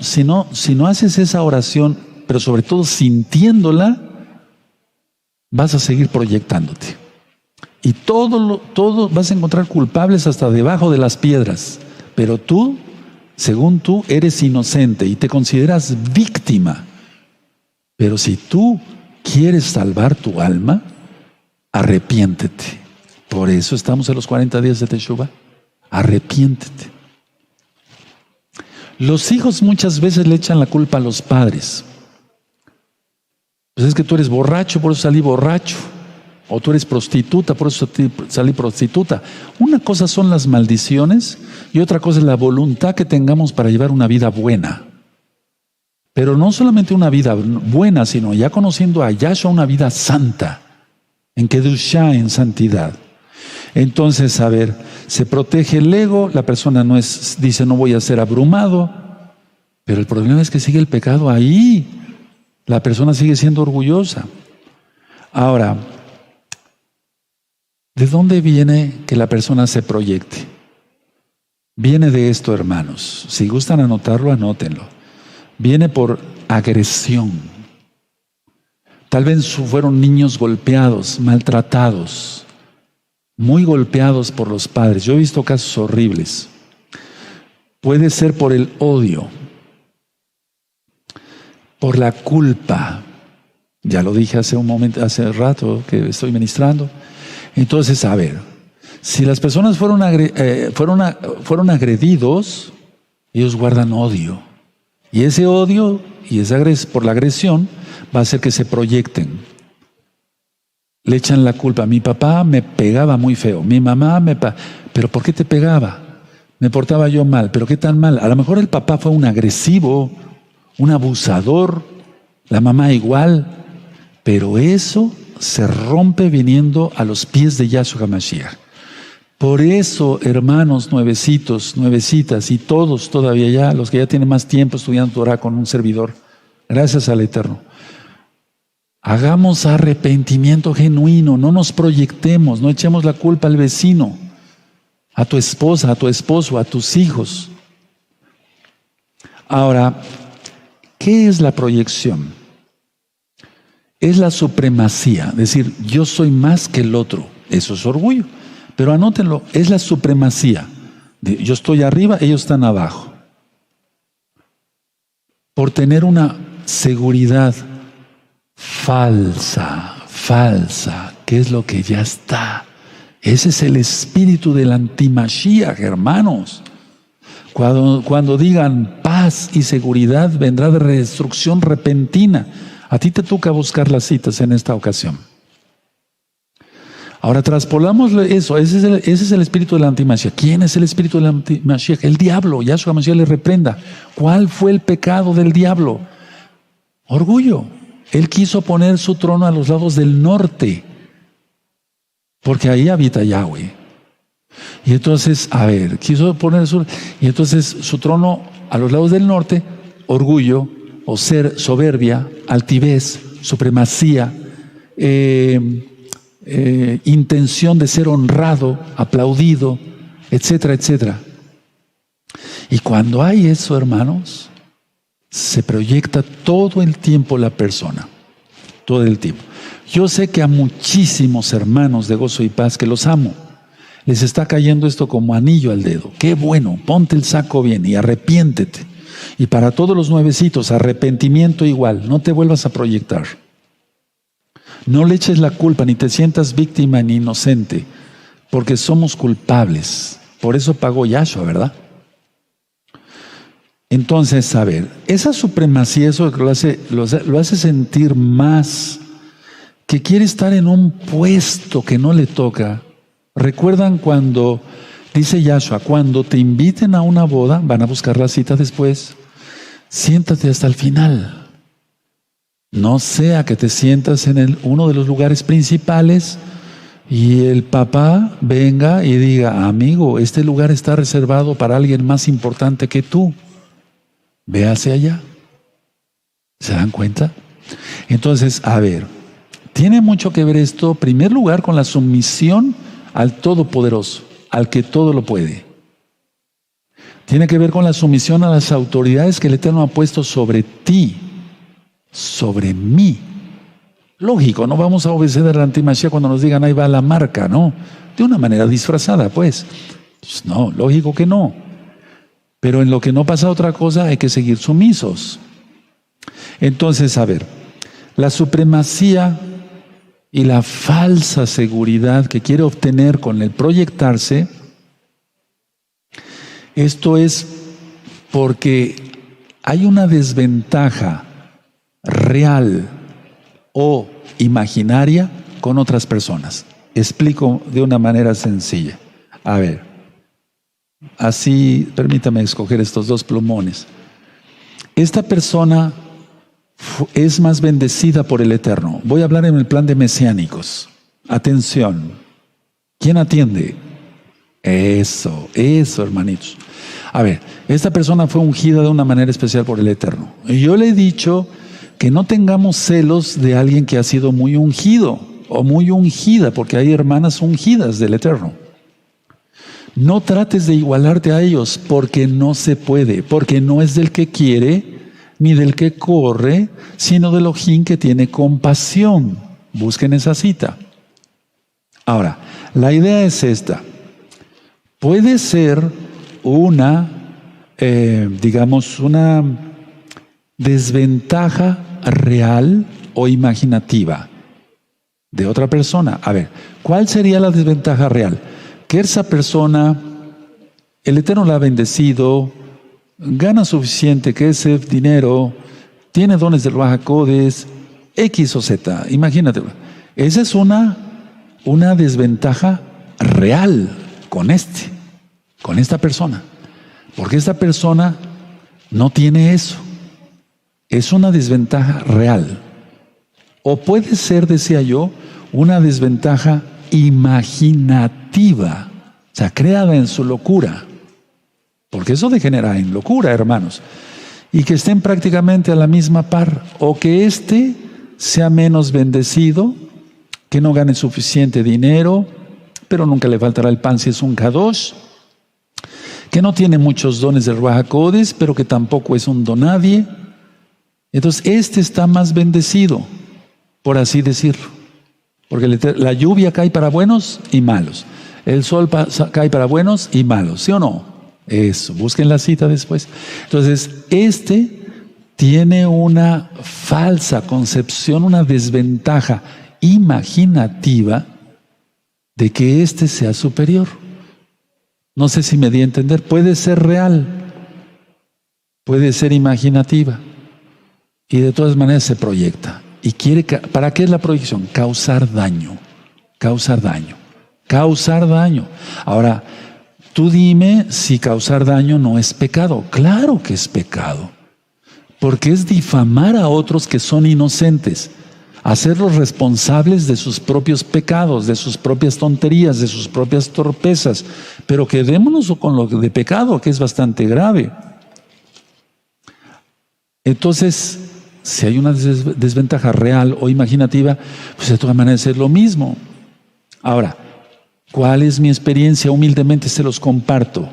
haces esa oración, pero sobre todo sintiéndola, vas a seguir proyectándote. Y todo vas a encontrar culpables hasta debajo de las piedras. Pero tú, según tú, eres inocente y te consideras víctima. Pero si tú quieres salvar tu alma, arrepiéntete. Por eso estamos en los 40 días de Teshuvá. Arrepiéntete. Los hijos muchas veces le echan la culpa a los padres. Pues es que tú eres borracho, por eso salí borracho. O tú eres prostituta, por eso salí prostituta. Una cosa son las maldiciones y otra cosa es la voluntad que tengamos para llevar una vida buena. Pero no solamente una vida buena, sino ya conociendo a Yahshua, una vida santa, en Kedushá, en santidad. Entonces, a ver, se protege el ego, la persona dice no voy a ser abrumado, pero el problema es que sigue el pecado ahí, la persona sigue siendo orgullosa. Ahora, ¿de dónde viene que la persona se proyecte? Viene de esto, hermanos. Si gustan anotarlo, anótenlo. Viene por agresión. Tal vez fueron niños golpeados, maltratados, muy golpeados por los padres. Yo he visto casos horribles. Puede ser por el odio, por la culpa. Ya lo dije hace rato que estoy ministrando. Entonces, a ver, si las personas fueron agredidos, ellos guardan odio. Y ese odio y por la agresión va a hacer que se proyecten. Le echan la culpa. Mi papá me pegaba muy feo. Mi mamá ¿Pero por qué te pegaba? Me portaba yo mal. ¿Pero qué tan mal? A lo mejor el papá fue un agresivo, un abusador, la mamá igual. Pero eso se rompe viniendo a los pies de Yahshua HaMashiach. Por eso, hermanos nuevecitos, nuevecitas y todos todavía ya, los que ya tienen más tiempo estudiando Torah con un servidor, gracias al Eterno, hagamos arrepentimiento genuino, no nos proyectemos, no echemos la culpa al vecino, a tu esposa, a tu esposo, a tus hijos. Ahora, ¿qué es la proyección? Es la supremacía, es decir, yo soy más que el otro, eso es orgullo. Pero anótenlo, es la supremacía. Yo estoy arriba, ellos están abajo. Por tener una seguridad falsa, que es lo que ya está. Ese es el espíritu del antimashiach, hermanos. Cuando digan paz y seguridad, vendrá de destrucción repentina. A ti te toca buscar las citas en esta ocasión. Ahora traspolamos eso, ese es el espíritu del antimashiach. ¿Quién es el espíritu del antimashiach? El diablo. Yahshua HaMashiach le reprenda. ¿Cuál fue el pecado del diablo? Orgullo. Él quiso poner su trono a los lados del norte, porque ahí habita Yahweh. Y entonces, a ver, quiso poner su trono a los lados del norte, orgullo, o ser soberbia, altivez, supremacía, intención de ser honrado, aplaudido, etcétera, etcétera. Y cuando hay eso, hermanos, se proyecta todo el tiempo la persona, todo el tiempo. Yo sé que a muchísimos hermanos de Gozo y Paz que los amo, Les está cayendo esto como anillo al dedo. Qué bueno, ponte el saco bien y arrepiéntete. Y para todos los nuevecitos, arrepentimiento igual, no te vuelvas a proyectar. No le eches la culpa, ni te sientas víctima ni inocente, porque somos culpables. Por eso pagó Yahshua, ¿verdad? Entonces, a ver, esa supremacía, eso lo hace sentir más que quiere estar en un puesto que no le toca. ¿Recuerdan cuando, dice Yahshua, cuando te inviten a una boda, van a buscar la cita después, siéntate hasta el final. No sea que te sientas en uno de los lugares principales y el papá venga y diga, amigo, este lugar está reservado para alguien más importante que tú. Ve hacia allá. ¿Se dan cuenta? Entonces, a ver, tiene mucho que ver esto, en primer lugar, con la sumisión al Todopoderoso, al que todo lo puede. Tiene que ver con la sumisión a las autoridades que el Eterno ha puesto sobre ti, sobre mí. Lógico, no vamos a obedecer al antimashiach cuando nos digan ahí va la marca, ¿no? De una manera disfrazada, pues. Pues no, lógico que no. Pero en lo que no pasa otra cosa hay que seguir sumisos. Entonces, a ver, la supremacía y la falsa seguridad que quiere obtener con el proyectarse, esto es porque hay una desventaja real o imaginaria con otras personas. Explico de una manera sencilla. A ver, así, permítame escoger estos dos plumones. Esta persona es más bendecida por el Eterno. Voy a hablar en el plan de mesiánicos. Atención. ¿Quién atiende? Eso, hermanitos. A ver, esta persona fue ungida de una manera especial por el Eterno. Y yo le he dicho que no tengamos celos de alguien que ha sido muy ungido o muy ungida, porque hay hermanas ungidas del Eterno. No trates de igualarte a ellos, porque no se puede, porque no es del que quiere ni del que corre, sino del Elohim que tiene compasión. Busquen esa cita. Ahora, la idea es esta. Puede ser una desventaja real o imaginativa de otra persona. A ver, ¿cuál sería la desventaja real? Que esa persona, el Eterno la ha bendecido, gana suficiente, que ese dinero, tiene dones del Ruach HaKodesh, X o Z, imagínate. Esa es una desventaja real con esta persona. Porque esta persona no tiene eso. Es una desventaja real. O puede ser, decía yo, una desventaja imaginativa, o sea, creada en su locura. Porque eso degenera en locura, hermanos. Y que estén prácticamente a la misma par. O que éste sea menos bendecido, que no gane suficiente dinero, pero nunca le faltará el pan si es un kadosh. Que no tiene muchos dones del Ruach HaKodesh, pero que tampoco es un donadie. Entonces, este está más bendecido, por así decirlo. Porque la lluvia cae para buenos y malos. El sol cae para buenos y malos, ¿sí o no? Eso, busquen la cita después. Entonces, este tiene una falsa concepción, una desventaja imaginativa de que este sea superior. No sé si me di a entender. Puede ser real, puede ser imaginativa, y de todas maneras se proyecta. Y ¿para qué es la proyección? Causar daño. Ahora, tú dime si causar daño no es pecado. Claro que es pecado, porque es difamar a otros que son inocentes, hacerlos responsables de sus propios pecados, de sus propias tonterías, de sus propias torpezas. Pero quedémonos con lo de pecado, que es bastante grave. Entonces, si hay una desventaja real o imaginativa, pues de todas maneras es lo mismo. Ahora, ¿cuál es mi experiencia? Humildemente se los comparto.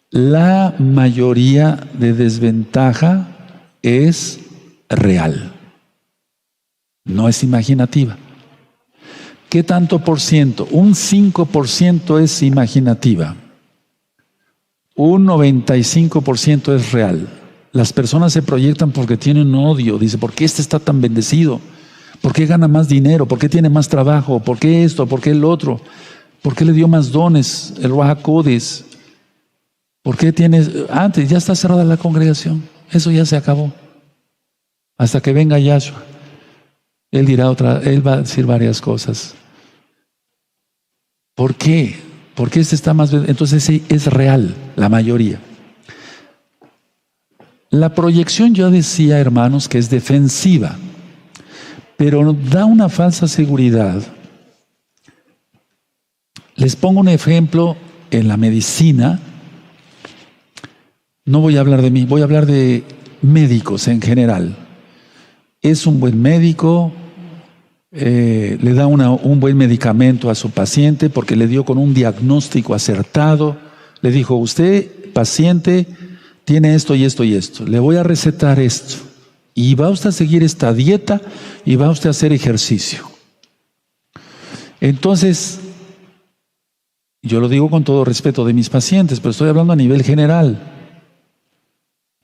La mayoría de desventaja es real, no es imaginativa. ¿Qué tanto por ciento? Un 5% es imaginativa. Un 95% es real. Las personas se proyectan porque tienen odio. Dice, ¿por qué este está tan bendecido? ¿Por qué gana más dinero? ¿Por qué tiene más trabajo? ¿Por qué esto? ¿Por qué el otro? ¿Por qué le dio más dones el Ruach HaKodesh? ¿Por qué tiene? Antes ya está cerrada la congregación. Eso ya se acabó. Hasta que venga Yahshua. Él dirá él va a decir varias cosas. ¿Por qué? Porque este está más... Entonces es real, la mayoría. La proyección, yo decía, hermanos, que es defensiva, pero da una falsa seguridad. Les pongo un ejemplo en la medicina. No voy a hablar de mí, voy a hablar de médicos en general. Es un buen médico, le da un buen medicamento a su paciente porque le dio con un diagnóstico acertado. Le dijo, usted, paciente, tiene esto y esto y esto. Le voy a recetar esto. Y va usted a seguir esta dieta y va usted a hacer ejercicio. Entonces, yo lo digo con todo respeto de mis pacientes, pero estoy hablando a nivel general.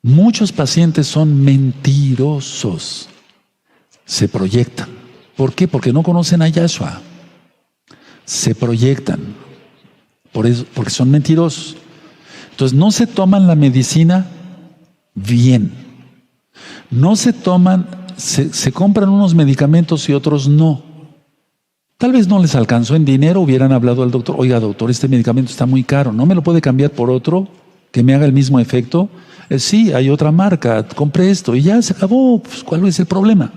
Muchos pacientes son mentirosos. Se proyectan. ¿Por qué? Porque no conocen a Yahshua. Se proyectan. Por eso, porque son mentirosos. Entonces no se toman la medicina bien. No se toman, se compran unos medicamentos y otros no. Tal vez no les alcanzó en dinero, hubieran hablado al doctor, oiga doctor, este medicamento está muy caro, ¿no me lo puede cambiar por otro que me haga el mismo efecto? Sí, hay otra marca, compré esto y ya se acabó, pues, ¿cuál es el problema?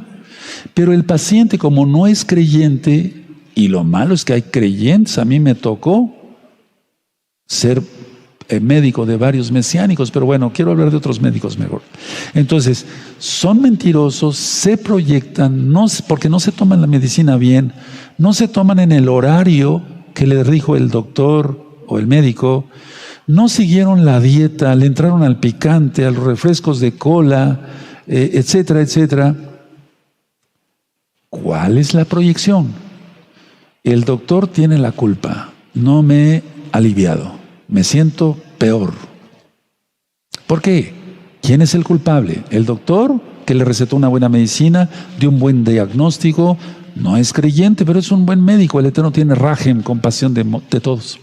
Pero el paciente, como no es creyente, y lo malo es que hay creyentes, a mí me tocó ser médico de varios mesiánicos, pero bueno, quiero hablar de otros médicos mejor. Entonces, son mentirosos, se proyectan, porque no se toman la medicina bien, no se toman en el horario que les dijo el doctor o el médico, no siguieron la dieta, le entraron al picante, a los refrescos de cola, etcétera, etcétera. ¿Cuál es la proyección? El doctor tiene la culpa, no me he aliviado, me siento peor. ¿Por qué? ¿Quién es el culpable? ¿El doctor que le recetó una buena medicina, dio un buen diagnóstico? No es creyente, pero es un buen médico. El Eterno tiene rajem, compasión de todos.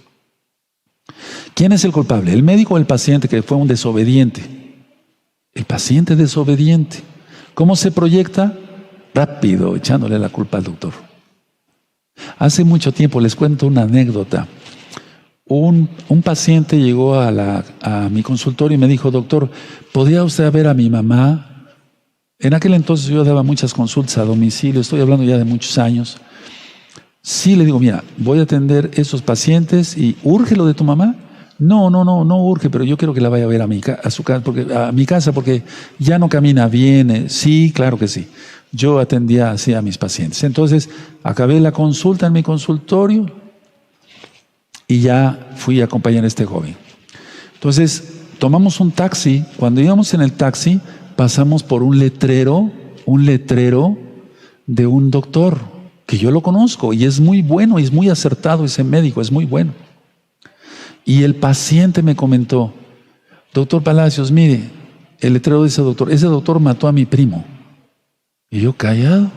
¿Quién es el culpable? ¿El médico o el paciente que fue un desobediente? El paciente desobediente. ¿Cómo se proyecta? Rápido, echándole la culpa al doctor. Hace mucho tiempo, les cuento una anécdota. Un paciente llegó a mi consultorio y me dijo, doctor, ¿podría usted ver a mi mamá? En aquel entonces yo daba muchas consultas a domicilio, estoy hablando ya de muchos años. Sí, le digo, mira, voy a atender esos pacientes y ¿urge lo de tu mamá? No urge, pero yo quiero que la vaya a ver a mi casa porque ya no camina bien. Sí, claro que sí. Yo atendía así a mis pacientes. Entonces, acabé la consulta en mi consultorio y ya fui a acompañar a este joven. Entonces, tomamos un taxi. Cuando íbamos en el taxi, pasamos por un letrero de un doctor, que yo lo conozco y es muy bueno, y es muy acertado ese médico, es muy bueno. Y el paciente me comentó, doctor Palacios, mire, el letrero de ese doctor mató a mi primo. Y yo callado.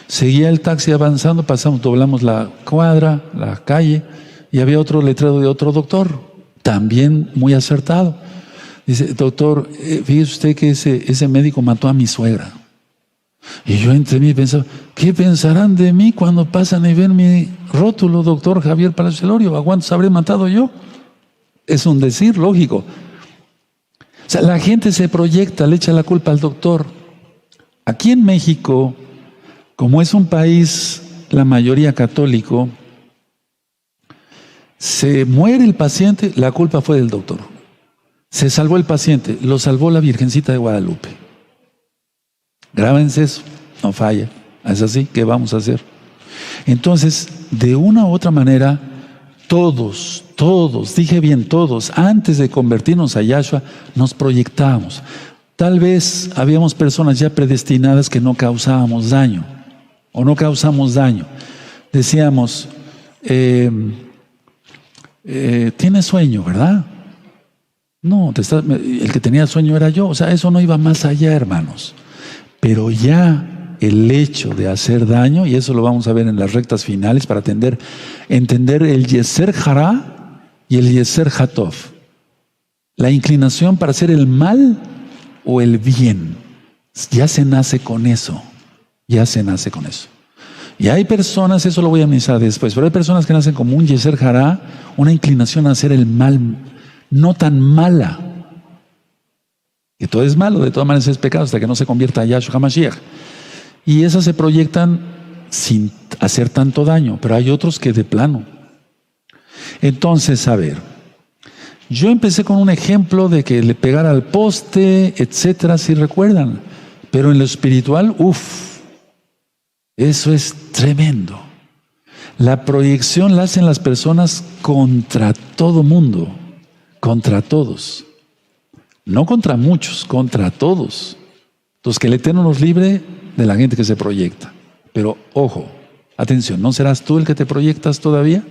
Seguía el taxi avanzando, doblamos la cuadra, la calle, y había otro letrero de otro doctor, también muy acertado. Dice, doctor, fíjese usted que ese médico mató a mi suegra. Y yo entre mí pensaba, ¿qué pensarán de mí cuando pasan y ven mi rótulo, doctor Javier Palacios Elorio? ¿A cuántos habré matado yo? Es un decir lógico. O sea, la gente se proyecta, le echa la culpa al doctor. Aquí en México, como es un país, la mayoría católico, se muere el paciente, la culpa fue del doctor. Se salvó el paciente, lo salvó la Virgencita de Guadalupe. Grábense eso, no falla. Es así, ¿qué vamos a hacer? Entonces, de una u otra manera, todos, dije bien todos, antes de convertirnos a Yahshua, nos proyectábamos. Tal vez habíamos personas ya predestinadas que no causábamos daño, o no causamos daño. decíamos, tienes sueño, ¿verdad? No, el que tenía sueño era yo. O sea, eso no iba más allá, hermanos. Pero ya el hecho de hacer daño, y eso lo vamos a ver en las rectas finales para entender el Yeser Hará y el Yeser Hatov. La inclinación para hacer el mal o el bien. Ya se nace con eso. Ya se nace con eso. Y hay personas, eso lo voy a analizar después, pero hay personas que nacen como un Yeser Hará, una inclinación a hacer el mal, no tan mala. Que todo es malo, de todas maneras es pecado hasta que no se convierta a Yahshua HaMashiach. Y esas se proyectan sin hacer tanto daño, pero hay otros que de plano. Entonces, a ver, yo empecé con un ejemplo de que le pegara al poste, etcétera, si recuerdan. Pero en lo espiritual, eso es tremendo. La proyección la hacen las personas contra todo mundo, contra todos. No contra muchos, contra todos. Entonces, que el Eterno nos libre de la gente que se proyecta. Pero, ojo, atención, ¿no serás tú el que te proyectas todavía?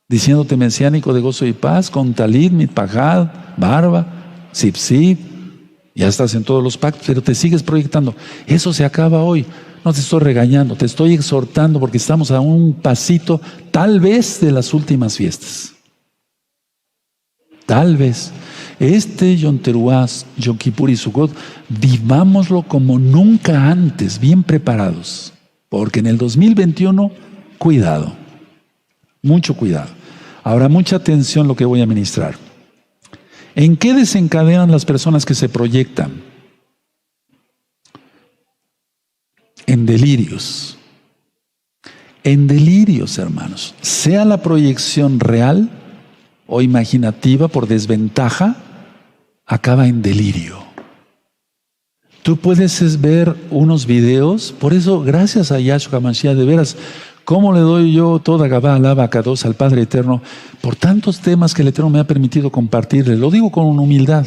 Diciéndote mesiánico de gozo y paz, con talit, mitpajad, barba, sip, ya estás en todos los pactos, pero te sigues proyectando. Eso se acaba hoy. No te estoy regañando, te estoy exhortando porque estamos a un pasito, tal vez, de las últimas fiestas. Tal vez. Yom Teruah, Yom Kippur y Sukkot, vivámoslo como nunca antes, bien preparados. Porque en el 2021, cuidado. Mucho cuidado. Ahora, mucha atención a lo que voy a ministrar. ¿En qué desencadenan las personas que se proyectan? En delirios. En delirios, hermanos. Sea la proyección real o imaginativa por desventaja, acaba en delirio. Tú puedes ver unos videos, por eso, gracias a Yahshua HaMashiach, de veras, ¿cómo le doy yo toda Gabá, alaba, Kadosh al Padre Eterno? Por tantos temas que el Eterno me ha permitido compartirle. Lo digo con humildad,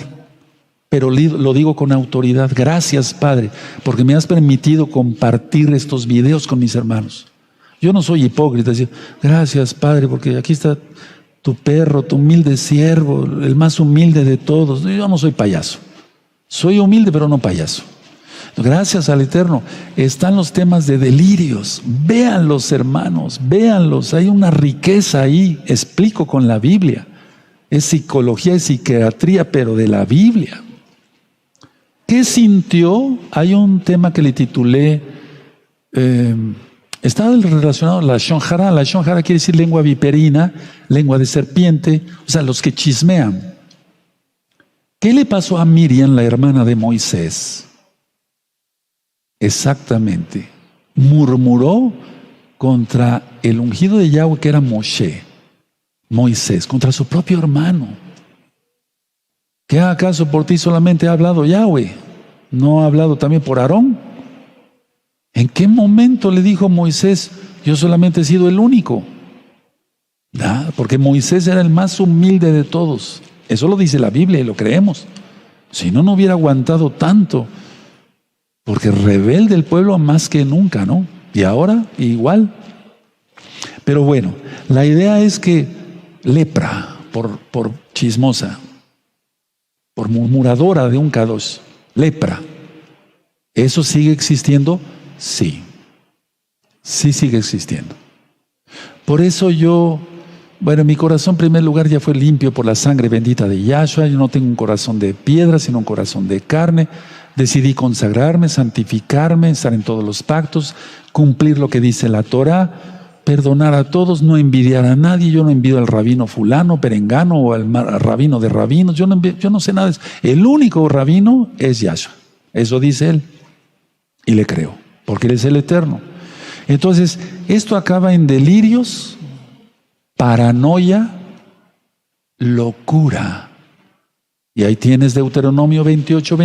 pero lo digo con autoridad. Gracias, Padre, porque me has permitido compartir estos videos con mis hermanos. Yo no soy hipócrita, decir, gracias, Padre, porque aquí está tu perro, tu humilde siervo, el más humilde de todos. Yo no soy payaso. Soy humilde, pero no payaso. Gracias al Eterno. Están los temas de delirios. Véanlos, hermanos, véanlos. Hay una riqueza ahí. Explico con la Biblia. Es psicología, es psiquiatría, pero de la Biblia. ¿Qué sintió? Hay un tema que le titulé, está relacionado a la Lashon Hara. La Lashon Hara quiere decir lengua viperina, lengua de serpiente, o sea, los que chismean. ¿Qué le pasó a Miriam, la hermana de Moisés? Exactamente. Murmuró contra el ungido de Yahweh que era Moisés, contra su propio hermano. ¿Qué acaso por ti solamente ha hablado Yahweh? ¿No ha hablado también por Aarón? ¿En qué momento le dijo Moisés, yo solamente he sido el único? Nada, porque Moisés era el más humilde de todos. Eso lo dice la Biblia y lo creemos. Si no, no hubiera aguantado tanto. Porque rebelde el pueblo más que nunca, ¿no? Y ahora igual. Pero bueno, la idea es que lepra, por chismosa, por murmuradora de un Kadosh, lepra. ¿Eso sigue existiendo? Sí. Sí sigue existiendo. Por eso mi corazón en primer lugar ya fue limpio por la sangre bendita de Yahshua. Yo no tengo un corazón de piedra, sino un corazón de carne. Decidí consagrarme, santificarme, estar en todos los pactos, cumplir lo que dice la Torah, perdonar a todos, no envidiar a nadie. Yo no envidio al rabino fulano, perengano o al rabino de rabinos. Yo no sé nada de eso. El único rabino es Yahshua. Eso dice él. Y le creo, porque él es el Eterno. Entonces, esto acaba en delirios, paranoia, locura. Y ahí tienes Deuteronomio 28.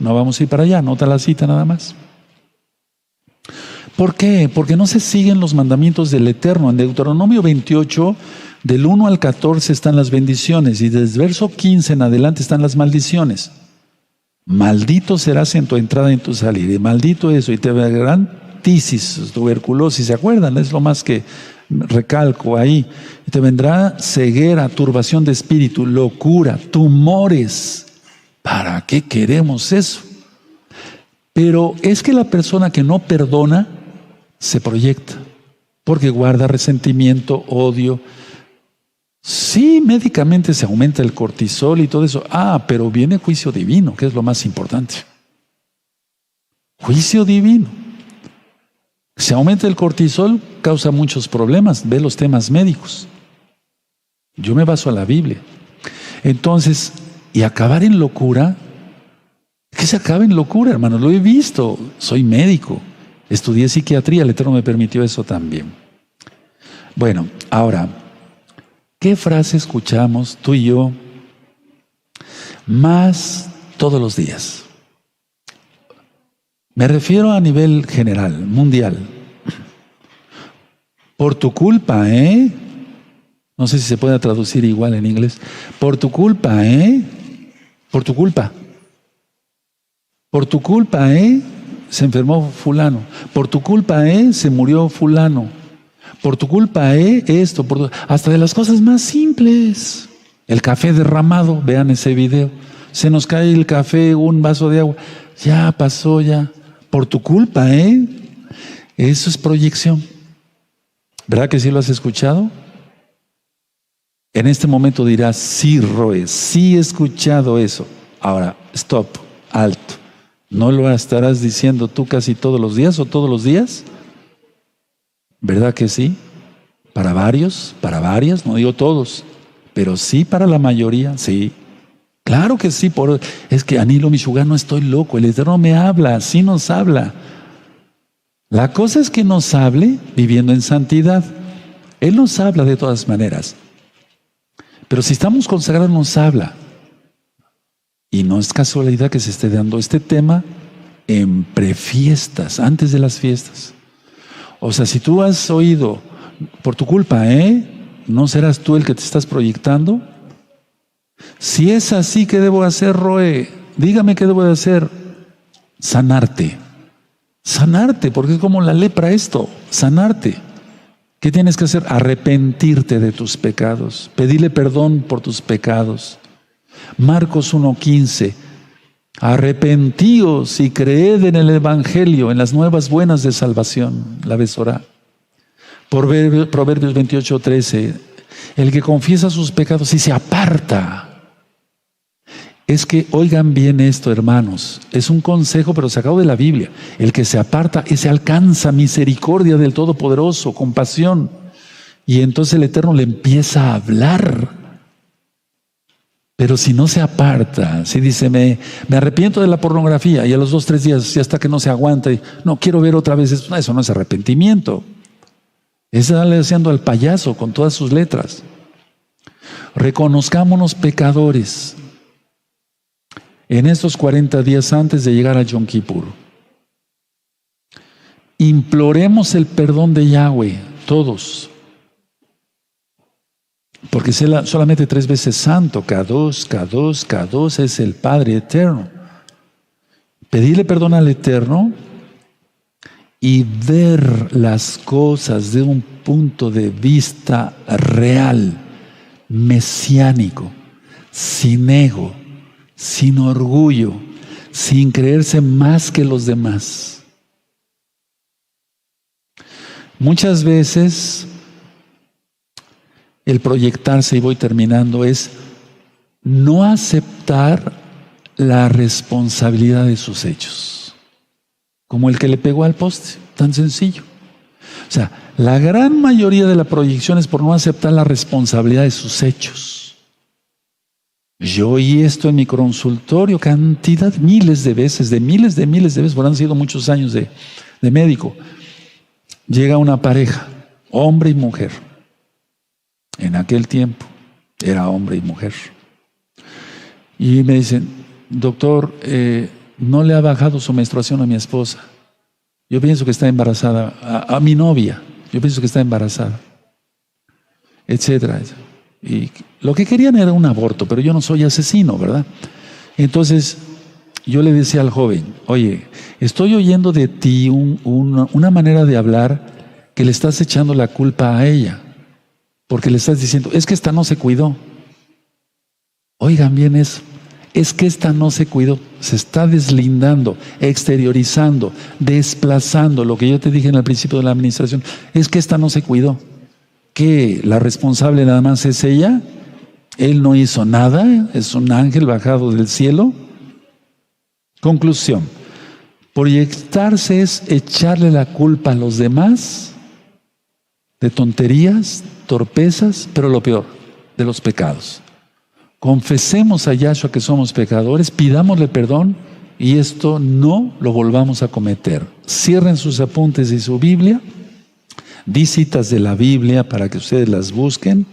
No vamos a ir para allá, anota la cita nada más. ¿Por qué? Porque no se siguen los mandamientos del Eterno. En Deuteronomio 28, del 1 al 14 están las bendiciones y desde el verso 15 en adelante están las maldiciones. Maldito serás en tu entrada y en tu salida, y maldito eso, y te verán tisis, tuberculosis, ¿se acuerdan? Es lo más que recalco ahí. Te vendrá ceguera, turbación de espíritu, locura, tumores. ¿Para qué queremos eso? Pero es que la persona que no perdona se proyecta, porque guarda resentimiento, odio. Sí, médicamente se aumenta el cortisol y todo eso. Pero viene juicio divino, que es lo más importante. Juicio divino. Se aumenta el cortisol, causa muchos problemas. Ve los temas médicos. Yo me baso a la Biblia. Entonces, y acabar en locura, ¿qué se acaba en locura, hermanos? Lo he visto. Soy médico. Estudié psiquiatría, el Eterno me permitió eso también. Bueno, ahora, ¿qué frase escuchamos tú y yo más todos los días? Me refiero a nivel general, mundial. Por tu culpa, no sé si se puede traducir igual en inglés. Por tu culpa, por tu culpa. Por tu culpa, se enfermó fulano. Por tu culpa, se murió fulano. Por tu culpa, esto, hasta de las cosas más simples. El café derramado, vean ese video. Se nos cae el café, un vaso de agua. Ya pasó, ya. Por tu culpa, eso es proyección. ¿Verdad que sí lo has escuchado? En este momento dirás, sí, Roe, sí he escuchado eso. Ahora, stop, alto. ¿No lo estarás diciendo tú casi todos los días o todos los días? ¿Verdad que sí? Para varios, para varias, no digo todos, pero sí para la mayoría, sí. Claro que sí, es que Anilo Mishugar, no estoy loco, el Eterno me habla, sí nos habla. La cosa es que nos hable viviendo en santidad. Él nos habla de todas maneras. Pero si estamos consagrados, nos habla. Y no es casualidad que se esté dando este tema en prefiestas, antes de las fiestas. O sea, si tú has oído, por tu culpa, ¿no serás tú el que te estás proyectando? Si es así, ¿qué debo hacer, Roe? Dígame qué debo de hacer. Sanarte. Sanarte, porque es como la lepra esto, sanarte. ¿Qué tienes que hacer? Arrepentirte de tus pecados, pedirle perdón por tus pecados. Marcos 1:15. Arrepentíos y creed en el Evangelio, en las nuevas buenas de salvación. La Besorá. Proverbios 28:13. El que confiesa sus pecados y se aparta. Es que oigan bien esto, hermanos. Es un consejo, pero sacado de la Biblia. El que se aparta, ese alcanza misericordia del Todopoderoso, compasión. Y entonces el Eterno le empieza a hablar. Pero si no se aparta, si dice, me arrepiento de la pornografía, y a los 2-3 días, y hasta que no se aguanta, y no quiero ver otra vez eso no es arrepentimiento. Es darle haciendo al payaso con todas sus letras. Reconozcámonos pecadores en estos 40 días antes de llegar a Yom Kippur. Imploremos el perdón de Yahweh, todos. Porque es solamente 3 veces santo, Kadosh es el Padre eterno. Pedirle perdón al Eterno y ver las cosas de un punto de vista real, mesiánico, sin ego, sin orgullo, sin creerse más que los demás. Muchas veces el proyectarse, y voy terminando, es no aceptar la responsabilidad de sus hechos. Como el que le pegó al poste, tan sencillo. O sea, la gran mayoría de la proyección es por no aceptar la responsabilidad de sus hechos. Yo oí esto en mi consultorio cantidad, miles de veces, porque han sido muchos años de médico. Llega una pareja, hombre y mujer. En aquel tiempo era hombre y mujer. Y me dicen, doctor, no le ha bajado su menstruación a mi esposa. Yo pienso que está embarazada, a mi novia. Yo pienso que está embarazada, etcétera. Y lo que querían era un aborto, pero yo no soy asesino, ¿verdad? Entonces, yo le decía al joven, oye, estoy oyendo de ti una manera de hablar que le estás echando la culpa a ella, porque le estás diciendo, es que esta no se cuidó. Oigan bien eso, es que esta no se cuidó, se está deslindando, exteriorizando, desplazando lo que yo te dije en el principio de la administración, es que esta no se cuidó. ¿Qué? ¿La responsable nada más es ella? ¿Él no hizo nada? ¿Es un ángel bajado del cielo? Conclusión, proyectarse es echarle la culpa a los demás de tonterías, torpezas, pero lo peor, de los pecados. Confesemos a Yahshua que somos pecadores, pidámosle perdón y esto no lo volvamos a cometer. Cierren sus apuntes y su Biblia, di citas de la Biblia para que ustedes las busquen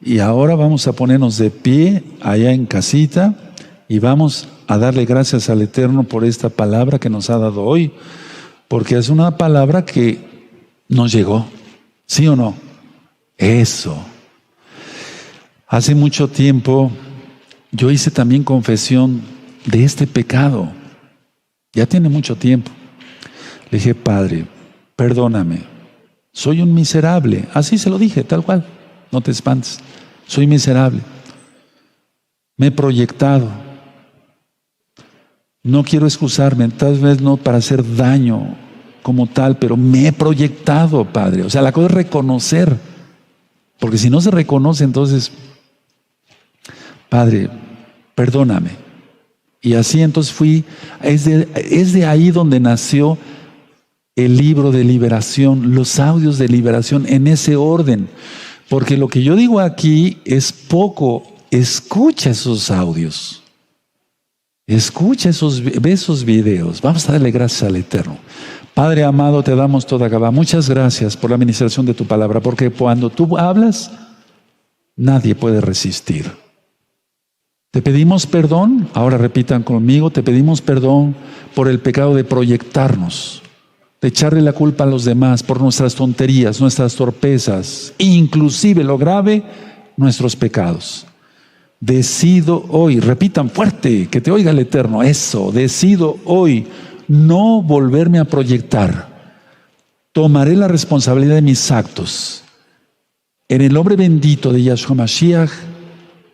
y ahora vamos a ponernos de pie allá en casita y vamos a darle gracias al Eterno por esta palabra que nos ha dado hoy, porque es una palabra que nos llegó, ¿sí o no? Eso. Hace mucho tiempo yo hice también confesión de este pecado. Ya tiene mucho tiempo. Le dije, Padre, perdóname. Soy un miserable. Así se lo dije, tal cual. No te espantes. Soy miserable. Me he proyectado. No quiero excusarme, tal vez no para hacer daño como tal, pero me he proyectado, Padre. O sea, la cosa es reconocer. Porque si no se reconoce, entonces... Padre, perdóname. Y así entonces es de ahí donde nació el libro de liberación, los audios de liberación en ese orden. Porque lo que yo digo aquí es poco. Escucha esos audios. Escucha ve esos videos. Vamos a darle gracias al Eterno. Padre amado, te damos toda Gabá. Muchas gracias por la administración de tu palabra, porque cuando tú hablas, nadie puede resistir. Te pedimos perdón, ahora repitan conmigo, te pedimos perdón por el pecado de proyectarnos, de echarle la culpa a los demás por nuestras tonterías, nuestras torpezas, inclusive lo grave, nuestros pecados. Decido hoy, repitan fuerte, que te oiga el Eterno, eso, decido hoy no volverme a proyectar. Tomaré la responsabilidad de mis actos. En el nombre bendito de Yahshua Mashiach,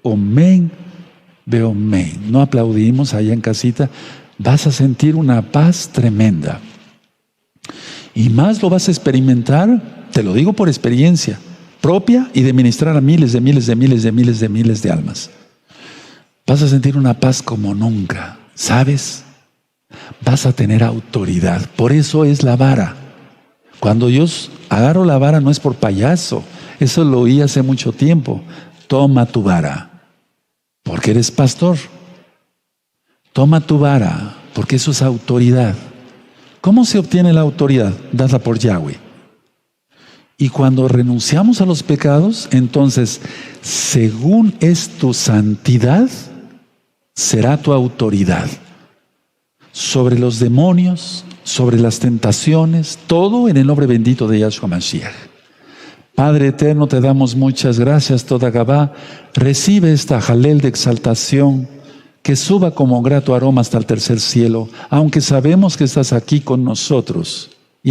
Omen. Veo men. No aplaudimos allá en casita. Vas a sentir una paz tremenda. Y más lo vas a experimentar, te lo digo por experiencia propia y de ministrar a miles de almas. Vas a sentir una paz como nunca. ¿Sabes? Vas a tener autoridad. Por eso es la vara. Cuando yo agarro la vara no es por payaso. Eso lo oí hace mucho tiempo. Toma tu vara. Porque eres pastor. Toma tu vara, porque eso es autoridad. ¿Cómo se obtiene la autoridad? Dada por Yahweh. Y cuando renunciamos a los pecados, entonces, según es tu santidad, será tu autoridad. Sobre los demonios, sobre las tentaciones, todo en el nombre bendito de Yahshua Mashiach. Padre eterno, te damos muchas gracias, toda Gabá. Recibe esta jalel de exaltación que suba como grato aroma hasta el tercer cielo, aunque sabemos que estás aquí con nosotros.